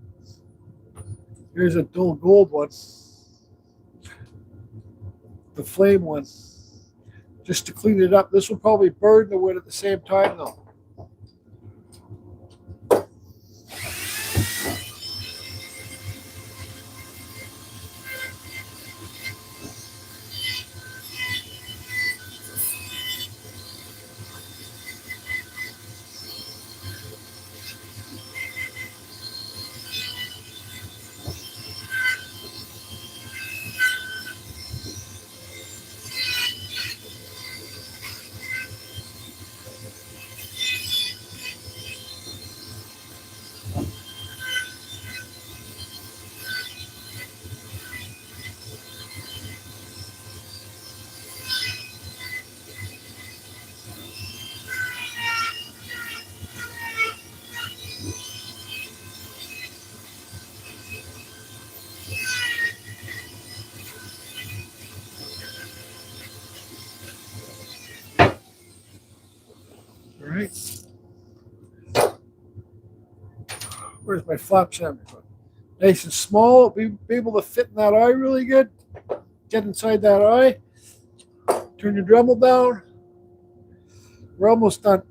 Here's a dull gold one. The flame one. Just to clean it up. This will probably burn the wood at the same time though. Alright. Where's my flap sander? Nice and small. Be able to fit in that eye really good. Get inside that eye. Turn your Dremel down. We're almost done.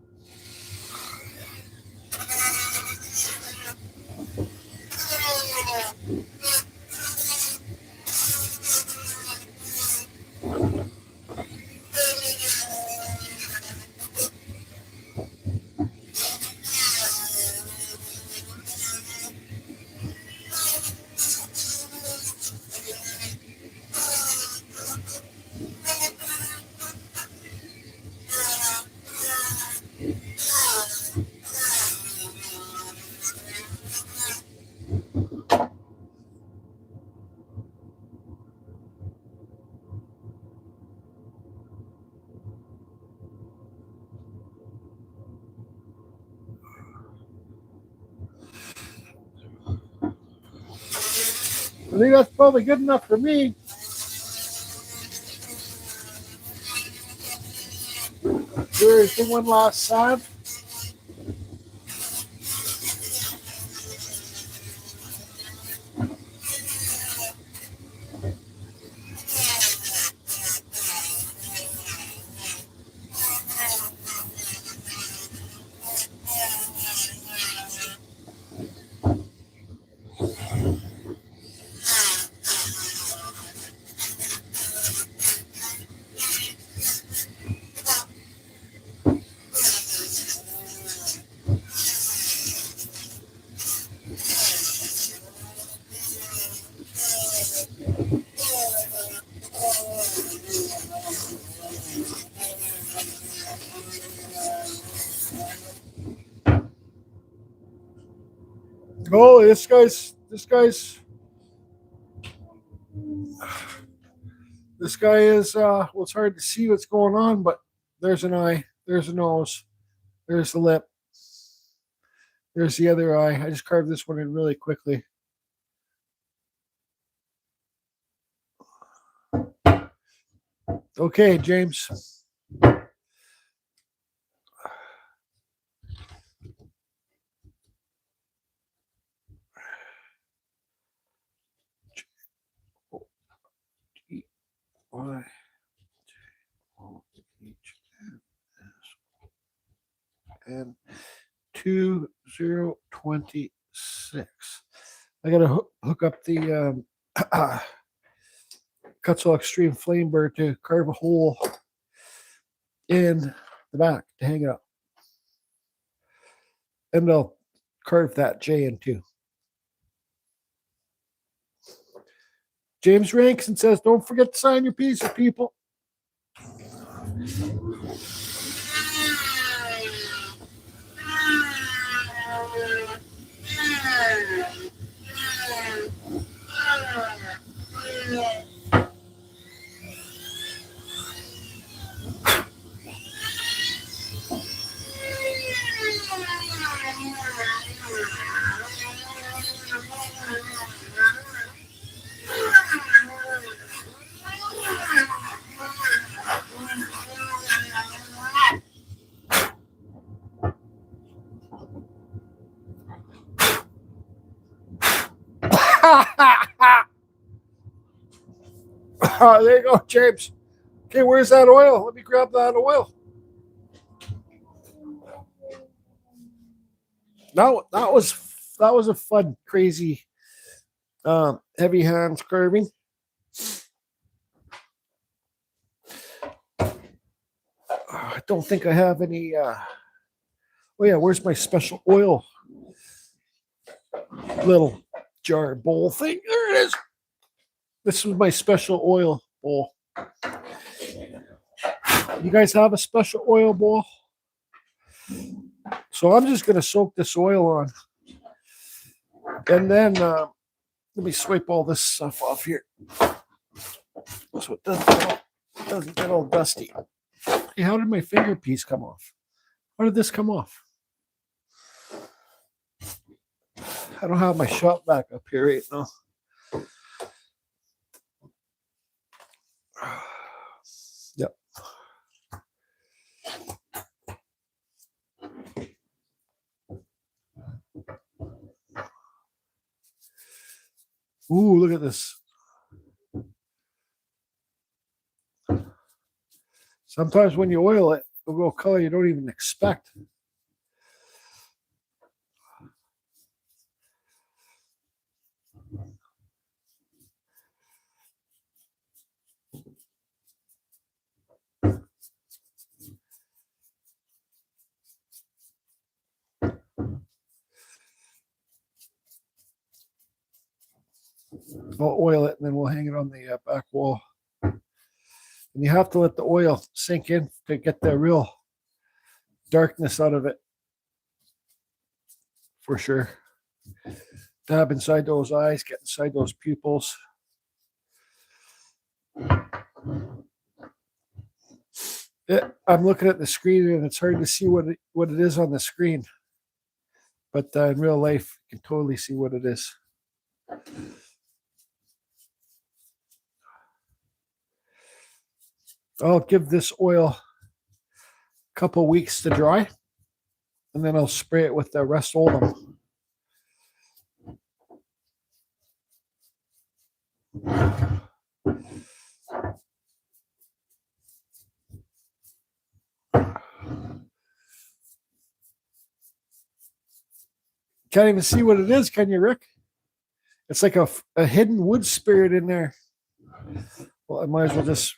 I think that's probably good enough for me. Here's the one last sand. Oh, this guy is well, it's hard to see what's going on, but there's an eye, there's a nose, there's the lip, there's the other eye. I just carved this one in really quickly. Okay, James. And 2026. I gotta hook up the Kutzall Extreme Flame Burr to carve a hole in the back to hang it up. And I'll carve that J in too. James Rankson says, don't forget to sign your pieces, people. There you go, James. Okay, where's that oil? Let me grab that oil. That was a fun, crazy, heavy hands carving. I don't think I have any. Oh yeah, where's my special oil little jar bowl thing? There it is. This was my special oil bowl. You guys have a special oil bowl? So I'm just going to soak this oil on. And then let me swipe all this stuff off here. So it doesn't get all dusty. Hey, how did my finger piece come off? How did this come off? I don't have my shop back up here right now. Yep. Ooh, look at this. Sometimes when you oil it, it'll go a color you don't even expect. I'll oil it and then we'll hang it on the back wall. And you have to let the oil sink in to get the real darkness out of it. For sure. Dab inside those eyes, get inside those pupils. I'm looking at the screen and it's hard to see what it is on the screen. But in real life, you can totally see what it is. I'll give this oil a couple weeks to dry, and then I'll spray it with the Rust-Oleum. Can't even see what it is, can you, Rick? It's like a hidden wood spirit in there. Well, I might as well just...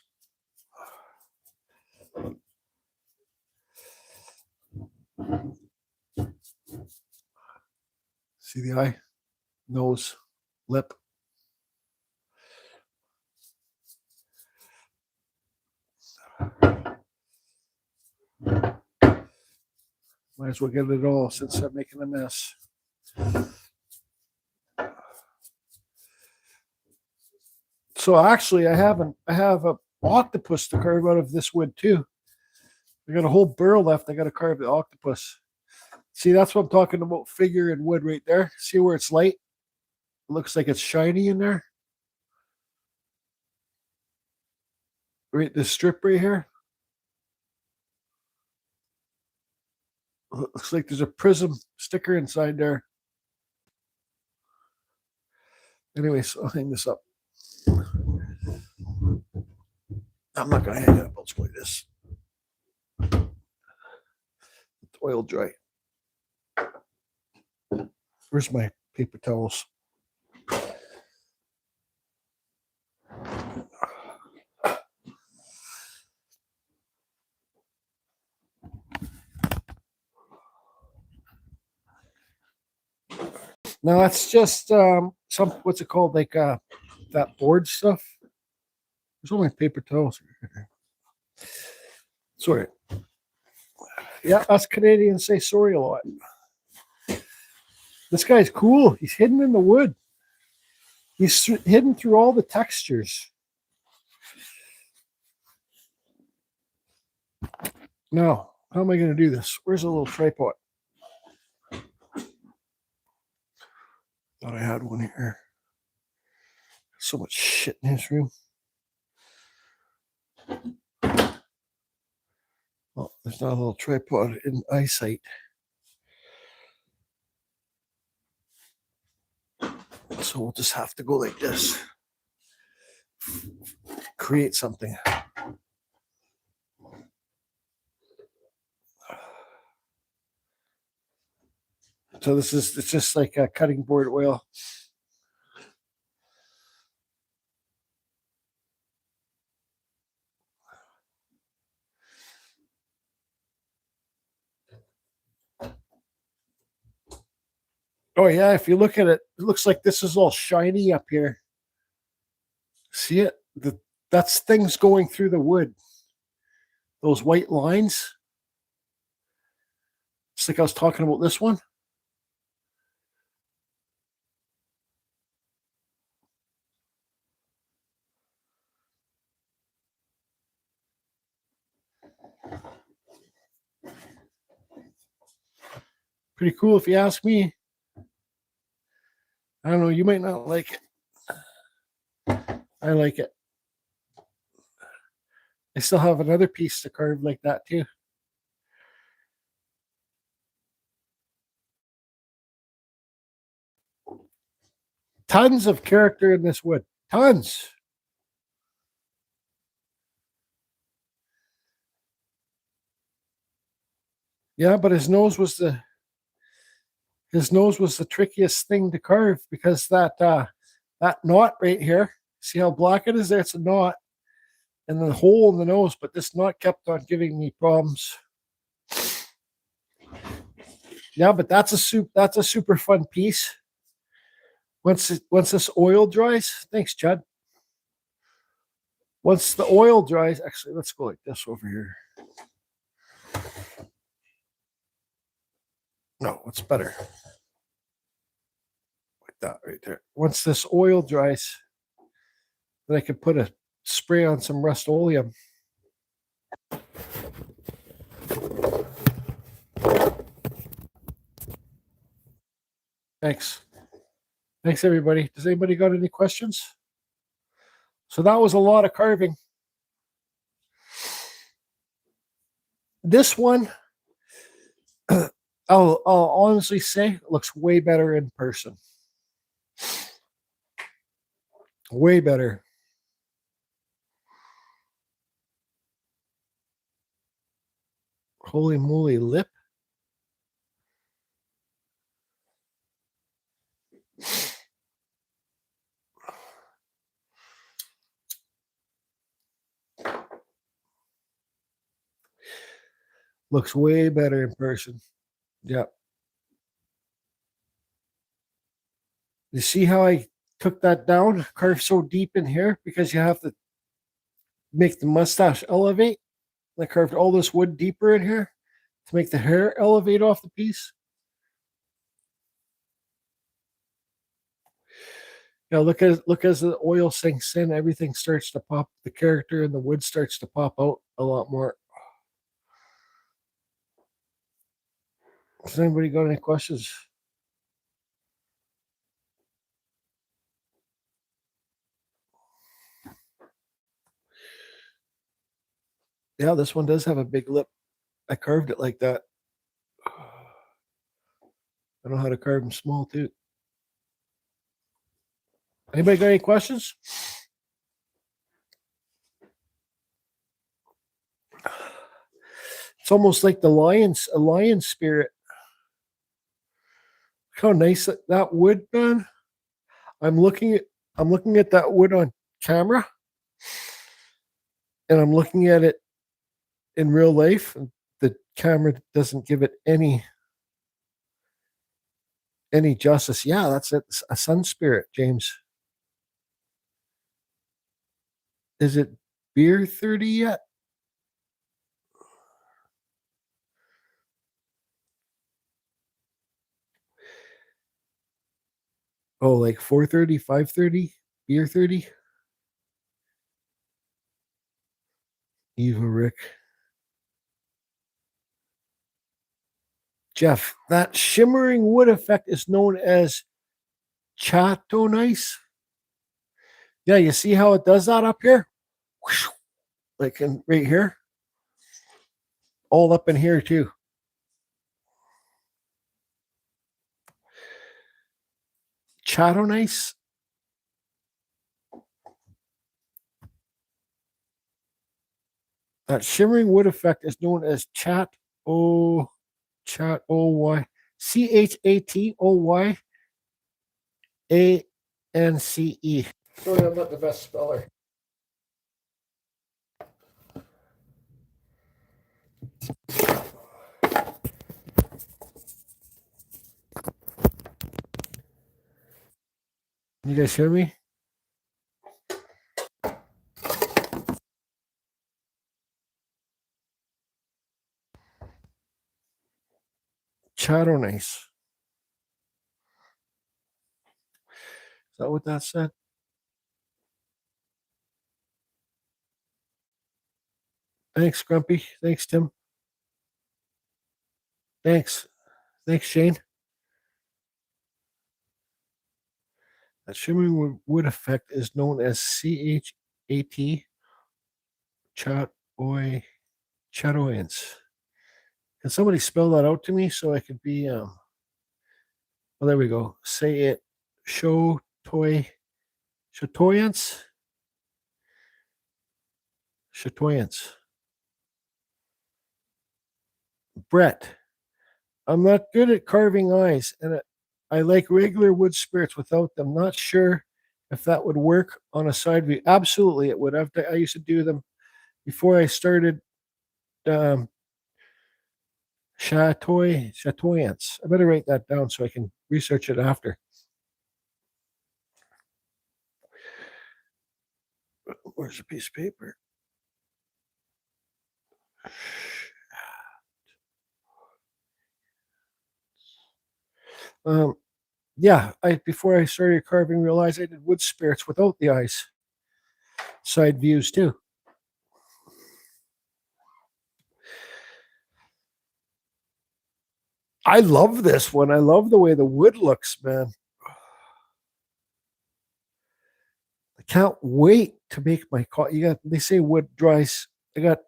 See the eye, nose, lip. Might as well get it all since I'm making a mess. So actually, I have a octopus to carve out of this wood too. I got a whole burl left. I got to carve the octopus. See, that's what I'm talking about. Figure in wood right there. See where it's light? It looks like it's shiny in there. Right, this strip right here. Looks like there's a prism sticker inside there. Anyways, I'll hang this up. I'm not gonna hang it up. I'll just like this. Oil dry. Where's my paper towels? Now that's just some, what's it called, like that board stuff. There's only paper towels. Sorry. Yeah, us Canadians say sorry a lot. This guy's cool. He's hidden in the wood. He's hidden through all the textures. Now, how am I going to do this? Where's a little tripod? Thought I had one here. So much shit in this room. Well, there's not a little tripod in eyesight. So we'll just have to go like this. Create something. So it's just like a cutting board oil. Oh yeah, if you look at it, it looks like this is all shiny up here. See it? That's things going through the wood. Those white lines. It's like I was talking about this one. Pretty cool if you ask me. I don't know, you might not like it. I like it. I still have another piece to carve like that too. Tons of character in this wood. Tons. Yeah, but his nose was the trickiest thing to carve because that knot right here, see how black it is there? It's a knot. And the hole in the nose, but this knot kept on giving me problems. Yeah, but that's a super fun piece. Once this oil dries, thanks, Chad. Once the oil dries, actually, let's go like this over here. No, what's better? Like that right there. Once this oil dries, then I can put a spray on some Rust-Oleum. Thanks. Thanks, everybody. Does anybody got any questions? So that was a lot of carving. This one, I'll honestly say, it looks way better in person. Way better. Holy moly, lip. Looks way better in person. Yeah. You see how I took that down, carved so deep in here because you have to make the mustache elevate. I carved all this wood deeper in here to make the hair elevate off the piece. Yeah, look as the oil sinks in, everything starts to pop. The character and the wood starts to pop out a lot more. Has anybody got any questions? Yeah, this one does have a big lip. I carved it like that. I know how to carve them small too. Anybody got any questions? It's almost like a lion spirit. How nice that wood, man. I'm looking at that wood on camera, and I'm looking at it in real life. And the camera doesn't give it any justice. Yeah, that's it. A sun spirit, James. Is it beer 30 yet? Oh, like 4:30, 5:30, beer 30. Eva Rick. Jeff, that shimmering wood effect is known as chato nice. Yeah, you see how it does that up here? Like in right here. All up in here too. Chato nice. That shimmering wood effect is known as Chatoy. CHATOYANCE. Sorry, I'm not the best speller. You guys hear me? Chato nice. Is that what that said? Thanks, Grumpy. Thanks, Tim. Thanks. Thanks, Shane. That shimmering wood effect is known as CHAT chatoyance. Can somebody spell that out to me so I could be well, there we go. Say it. Chatoyance. Chatoyance. Brett, I'm not good at carving eyes, and I like regular wood spirits without them. Not sure if that would work on a side view. Absolutely, it would. I used to do them before I started chatoyance. I better write that down so I can research it after. Where's the piece of paper? Yeah, before I started carving, realized I did wood spirits without the eyes, side views too. I love this one. I love the way the wood looks, man. I can't wait to make my coffee. They say wood dries. I got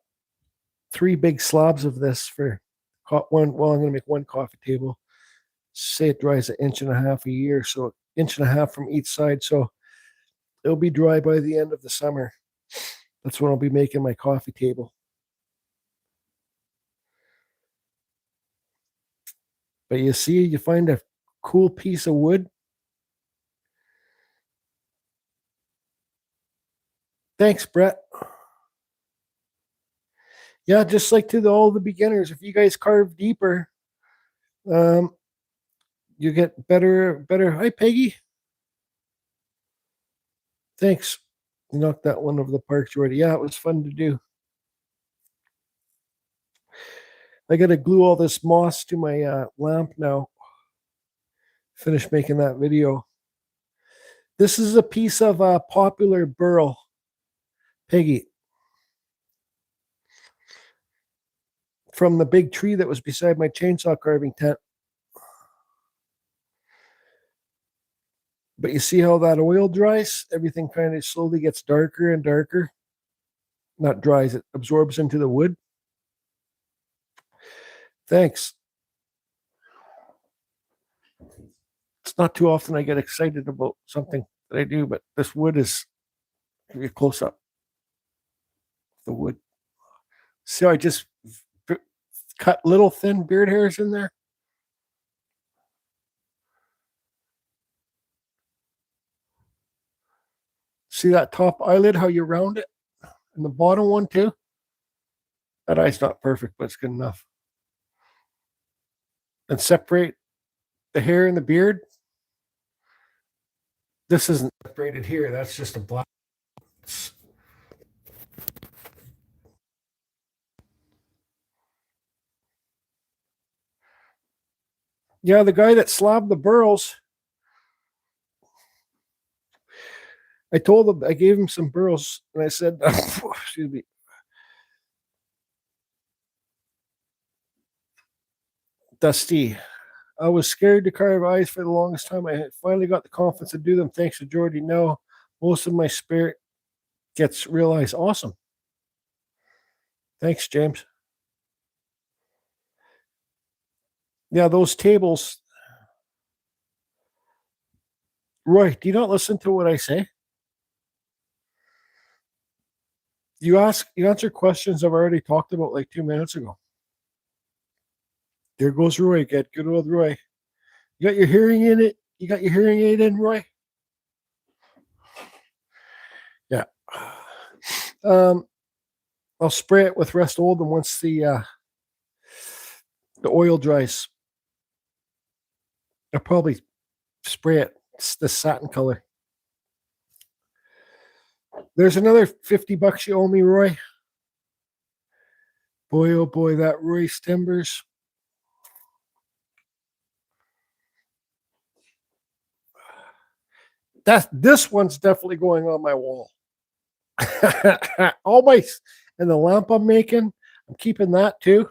3 big slabs of this for one. Well, I'm going to make one coffee table. Say it dries 1.5 inches a year, so 1.5 inches from each side. So it'll be dry by the end of the summer. That's when I'll be making my coffee table. But you see, you find a cool piece of wood. Thanks, Brett. Yeah, just like to all the beginners, if you guys carve deeper, you get better. Hi, Peggy. Thanks. You knocked that one over the park, Jordy. Yeah, it was fun to do. I got to glue all this moss to my lamp now. Finish making that video. This is a piece of popular burl, Peggy, from the big tree that was beside my chainsaw carving tent. But you see how that oil dries? Everything kind of slowly gets darker and darker. Not dries, it absorbs into the wood. Thanks. It's not too often I get excited about something that I do, but this wood is, give you a close up. The wood. See how I just cut little thin beard hairs in there? See that top eyelid, how you round it? And the bottom one too? That eye's not perfect, but it's good enough. And separate the hair and the beard. This isn't separated here. That's just a black. Yeah, the guy that slabbed the burls, I told him, I gave him some burls, and I said, excuse me, Dusty, I was scared to carve eyes for the longest time. I finally got the confidence to do them thanks to Jordy. Now, most of my spirit gets realized. Awesome. Thanks, James. Yeah, those tables. Roy, do you not listen to what I say? You answer questions I've already talked about like 2 minutes ago. There goes Roy again. Good old Roy. You got your hearing in it? You got your hearing aid in, Roy? Yeah. I'll spray it with Rest Old, and once the oil dries, I'll probably spray it. It's the satin color. There's another $50 you owe me, Roy. Boy, oh boy, that Roy's Timbers. This one's definitely going on my wall. All my and the lamp I'm making, I'm keeping that too.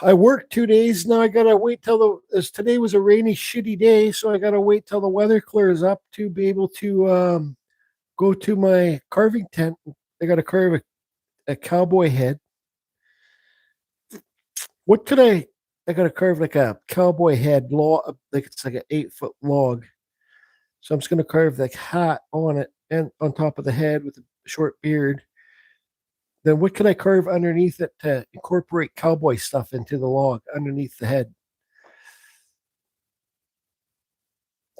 I worked 2 days now. I gotta wait till today was a rainy, shitty day, so I gotta wait till the weather clears up to be able to go to my carving tent. I gotta carve a cowboy head. What could I gotta carve like a cowboy head log, like it's like an 8-foot log. So I'm just gonna carve like hat on it and on top of the head with a short beard. Then what could I carve underneath it to incorporate cowboy stuff into the log underneath the head?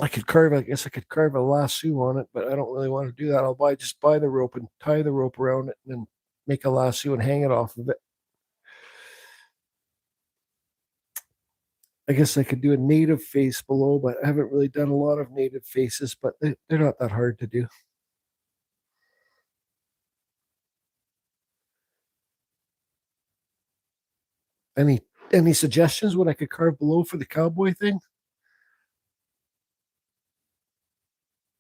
I guess I could carve a lasso on it, but I don't really want to do that. I'll just buy the rope and tie the rope around it and then make a lasso and hang it off of it. I guess I could do a native face below, but I haven't really done a lot of native faces, but they're not that hard to do. Any suggestions what I could carve below for the cowboy thing?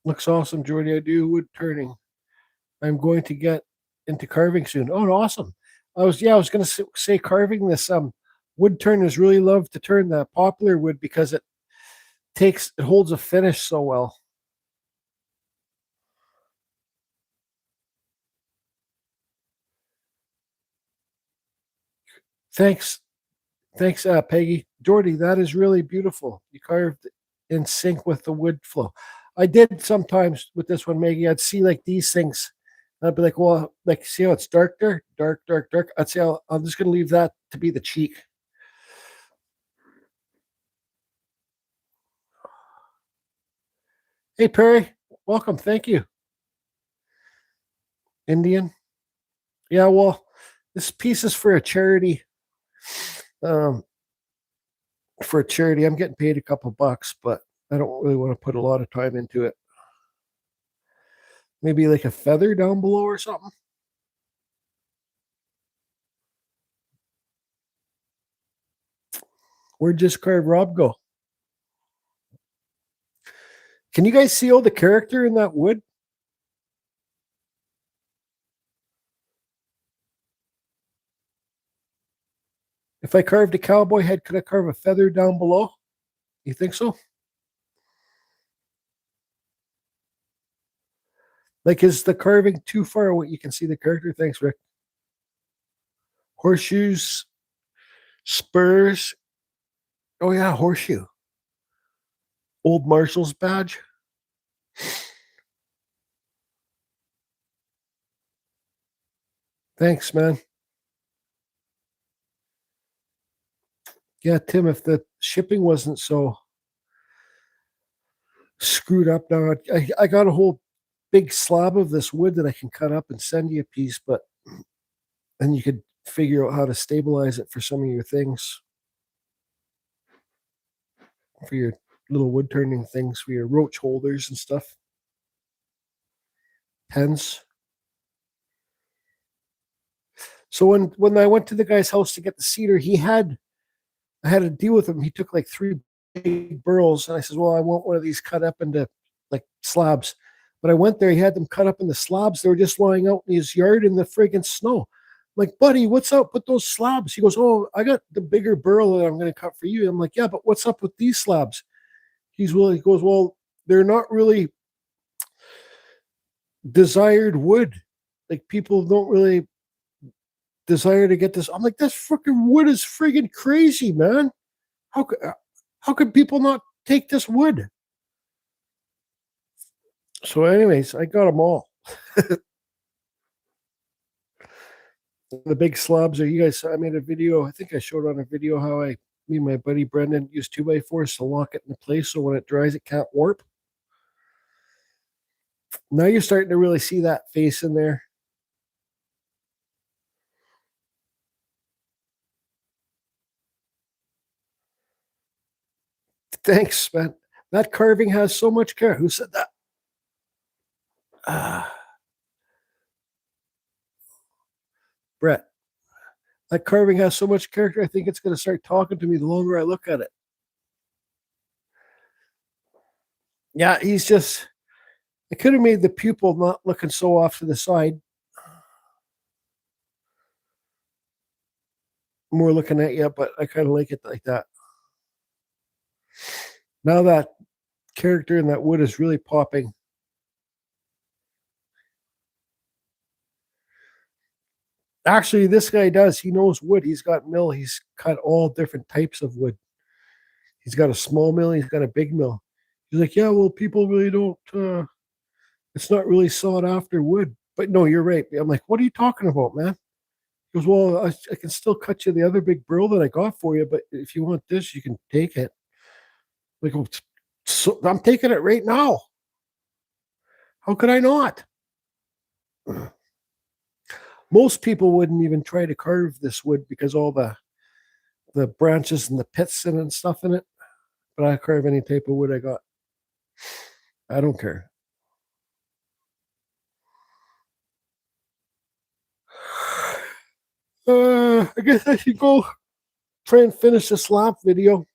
Looks awesome, Jordy. I do wood turning. I'm going to get into carving soon. Oh, awesome. I was going to say carving this. Wood turners really love to turn the poplar wood because it holds a finish so well. Thanks, Peggy. Jordy, that is really beautiful. You carved in sync with the wood flow. I did sometimes with this one, Maggie. I'd see like these things. I'd be like, well, like, see how it's dark there? Dark, dark, dark. I'd say, I'm just going to leave that to be the cheek. Hey, Perry. Welcome. Thank you. Indian. Yeah, well, this piece is for a charity. For a charity. I'm getting paid a couple bucks, but I don't really want to put a lot of time into it. Maybe like a feather down below or something. Where'd Just Carve Rob go? Can you guys see all the character in that wood? If I carved a cowboy head, could I carve a feather down below? You think so? Like, is the carving too far away? You can see the character. Thanks, Rick. Horseshoes, spurs. Oh yeah, horseshoe. Old Marshall's badge. Thanks, man. Yeah, Tim, if the shipping wasn't so screwed up now, I got a whole big slab of this wood that I can cut up and send you a piece, but then you could figure out how to stabilize it for some of your things, for your little wood turning things, for your roach holders and stuff. Pens. So when I went to the guy's house to get the cedar, I had to deal with him. He took like 3 big burls, and I said, "Well, I want one of these cut up into like slabs." But I went there, he had them cut up into slabs. They were just lying out in his yard in the friggin' snow. I'm like, buddy, what's up with those slabs? He goes, "Oh, I got the bigger burl that I'm going to cut for you." I'm like, "Yeah, but what's up with these slabs?" He goes, "Well, they're not really desired wood. Like people don't really desire to get this." I'm like, "This freaking wood is friggin' crazy, man. How could how could people not take this wood?" So, anyways, I got them all. The big slabs are, you guys, I made a video. I think I showed on a video how me and my buddy Brendan used 2x4s to lock it in place so when it dries, it can't warp. Now you're starting to really see that face in there. Thanks, man. That carving has so much care. Who said that? Brett. That carving has so much character. I think it's going to start talking to me the longer I look at it. Yeah, he's just. I could have made the pupil not looking so off to the side. More looking at you, but I kind of like it like that. Now that character in that wood is really popping. Actually, this guy does. He knows wood. He's got mill. He's cut all different types of wood. He's got a small mill. He's got a big mill. He's like, "Yeah, well, people really don't. It's not really sought after wood." But no, you're right. I'm like, "What are you talking about, man?" He goes, "Well, I can still cut you the other big burl that I got for you, but if you want this, you can take it." Like, "Oh, so I'm taking it right now. How could I not?" Most people wouldn't even try to carve this wood because all the branches and the pits and stuff in it. But I carve any type of wood I got. I don't care. I guess I should go try and finish this lap video.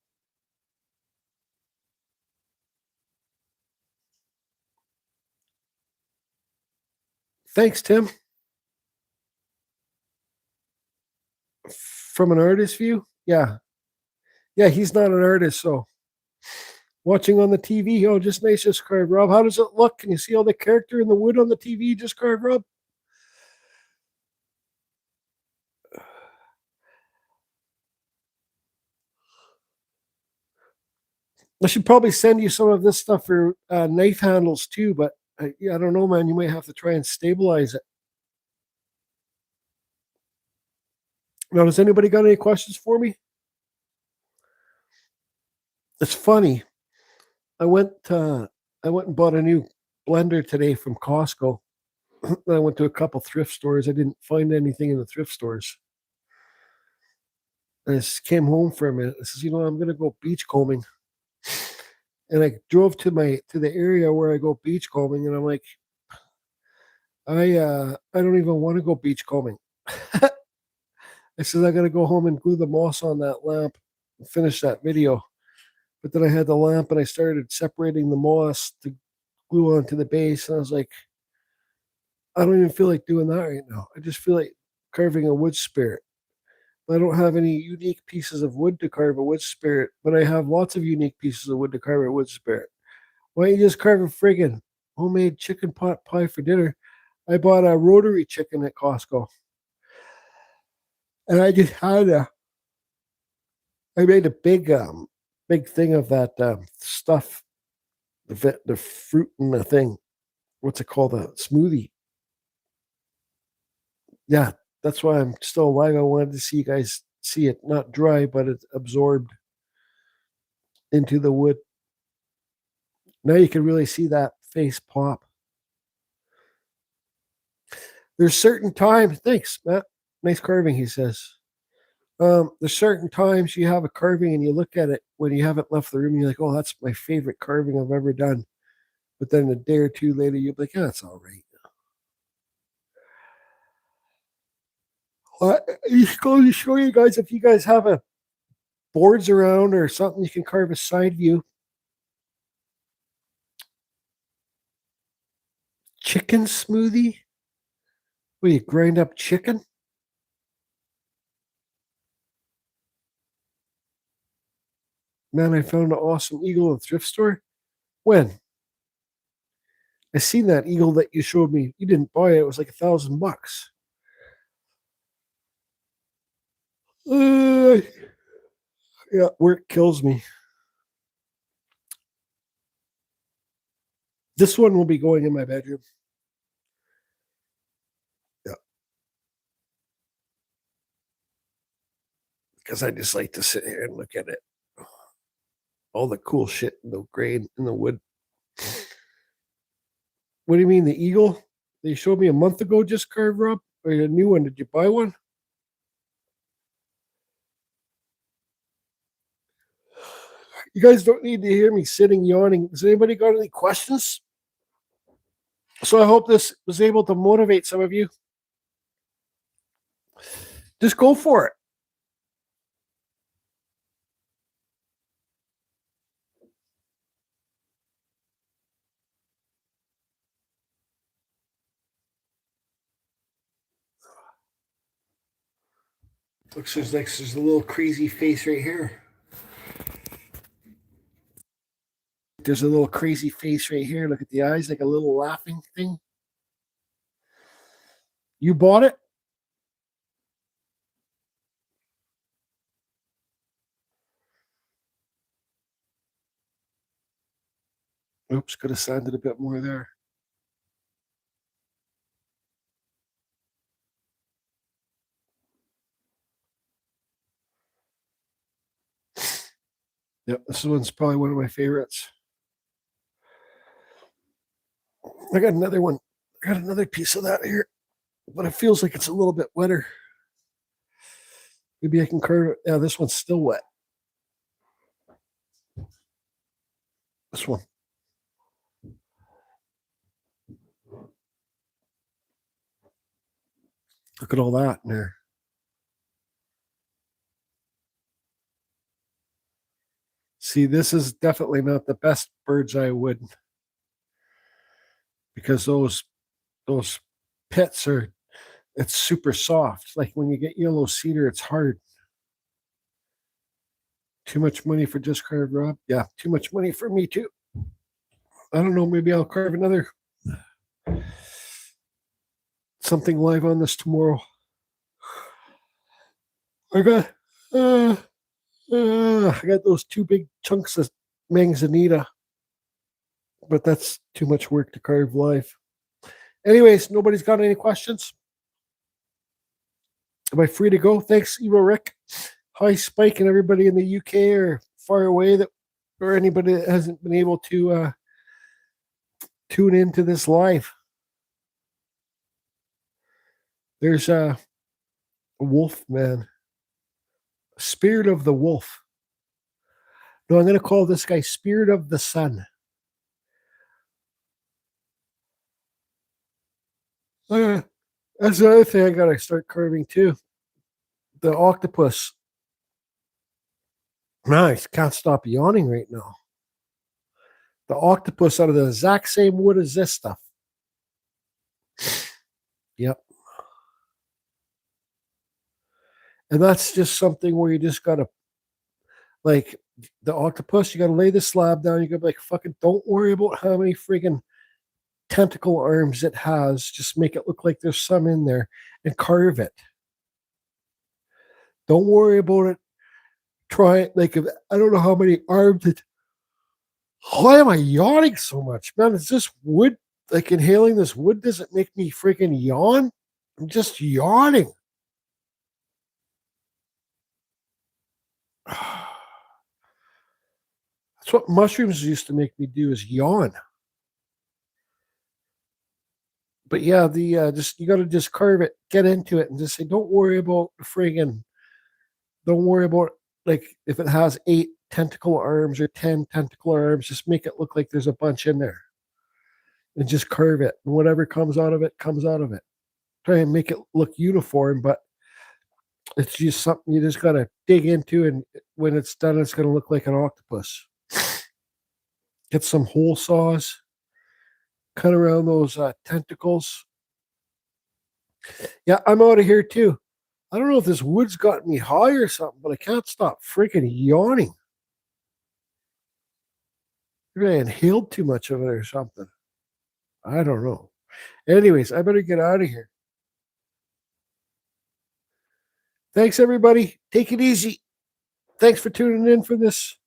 Thanks, Tim. From an artist view, yeah. Yeah, he's not an artist, so watching on the TV, oh, just nice, just carved, Rob. How does it look? Can you see all the character in the wood on the TV just carved, Rob? I should probably send you some of this stuff for knife handles too, but yeah, I don't know, man. You might have to try and stabilize it. Now, does anybody got any questions for me? It's funny. I went and bought a new blender today from Costco. I went to a couple thrift stores. I didn't find anything in the thrift stores. I just came home for a minute. I says, I'm gonna go beach combing. And I drove to the area where I go beach combing, and I'm like, I don't even want to go beach combing. I said I gotta go home and glue the moss on that lamp and finish that video. But then I had the lamp and I started separating the moss to glue onto the base, and I was like, I don't even feel like doing that right now. I just feel like carving a wood spirit. I don't have any unique pieces of wood to carve a wood spirit, but I have lots of unique pieces of wood to carve a wood spirit. Why don't you just carve a friggin' homemade chicken pot pie for dinner. I bought a rotary chicken at Costco. And I just had I made a big thing of that stuff, the fruit and the thing. What's it called? A smoothie. Yeah, that's why I'm still alive. I wanted to see you guys see it not dry, but it's absorbed into the wood. Now you can really see that face pop. There's certain times. Thanks, Matt. Nice carving, he says. There's certain times you have a carving and you look at it when you haven't left the room and you're like, oh, that's my favorite carving I've ever done. But then a day or two later, you'll be like, yeah, that's all right. Just going to show you guys, if you guys have a boards around or something, you can carve a side view. Chicken smoothie? Where you grind up chicken? Man, I found an awesome eagle in a thrift store. When? I seen that eagle that you showed me. You didn't buy it. It was like $1,000. Yeah, work kills me. This one will be going in my bedroom. Yeah. Because I just like to sit here and look at it. All the cool shit in the grain in the wood. What do you mean, the eagle? They showed me a month ago just carved, Rob? Or a new one? Did you buy one? You guys don't need to hear me sitting yawning. Has anybody got any questions? So I hope this was able to motivate some of you. Just go for it. Looks like there's a little crazy face right here. There's a little crazy face right here. Look at the eyes, like a little laughing thing. You bought it? Oops, could have sanded a bit more there. Yep, this one's probably one of my favorites. I got another one. I got another piece of that here, but it feels like it's a little bit wetter. Maybe I can carve it. Yeah, this one's still wet. This one. Look at all that in there. See, this is definitely not the best bird's eye wood because those pits are, it's super soft. Like when you get yellow cedar, it's hard. Too much money for just carved, Rob? Yeah, too much money for me too. I don't know, maybe I'll carve another something live on this tomorrow. I got those two big chunks of manzanita, but that's too much work to carve live. Anyways, nobody's got any questions? Am I free to go? Thanks, Evo Rick. Hi, Spike, and everybody in the UK or far away that, or anybody that hasn't been able to tune into this live. There's a wolf man, spirit of the wolf. No, I'm going to call this guy Spirit of the Sun. That's the other thing I got to start carving too. The octopus. Nice. Can't stop yawning right now. The octopus out of the exact same wood as this stuff. Yep. And that's just something where you just got to, like, the octopus, you got to lay the slab down. You got to be like, fucking don't worry about how many friggin' tentacle arms it has, just make it look like there's some in there and carve it. Don't worry about it. Try it. Like, if I don't know how many arms it. Why am I yawning so much, man? Is this wood? Like, inhaling this wood doesn't make me freaking yawn. I'm just yawning. That's what mushrooms used to make me do, is yawn. But yeah, the just, you got to just carve it, get into it, and just say, don't worry about friggin'. Don't worry about, like, if it has 8 tentacle arms or 10 tentacle arms, just make it look like there's a bunch in there, and just carve it. And whatever comes out of it comes out of it. Try and make it look uniform, but it's just something you just got to dig into, and when it's done, it's going to look like an octopus. Get some hole saws, cut around those tentacles. Yeah, I'm out of here too. I don't know if this wood's got me high or something, but I can't stop freaking yawning. Maybe I inhaled too much of it or something. I don't know. Anyways, I better get out of here. Thanks, everybody. Take it easy. Thanks for tuning in for this.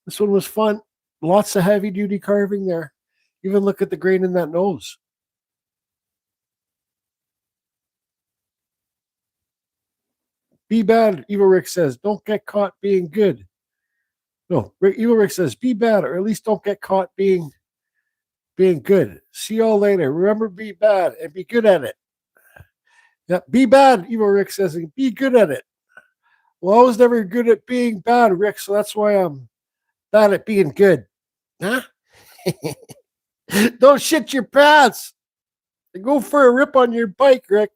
This one was fun. Lots of heavy-duty carving there. Even look at the grain in that nose. Be bad, Evil Rick says. Don't get caught being good. No, Evil Rick says, be bad, or at least don't get caught being good. See y'all later. Remember, be bad and be good at it. Yeah, be bad, Evil Rick says, and be good at it. Well, I was never good at being bad, Rick, so that's why I'm bad at being good. Huh? Don't shit your pants. Go for a rip on your bike, Rick.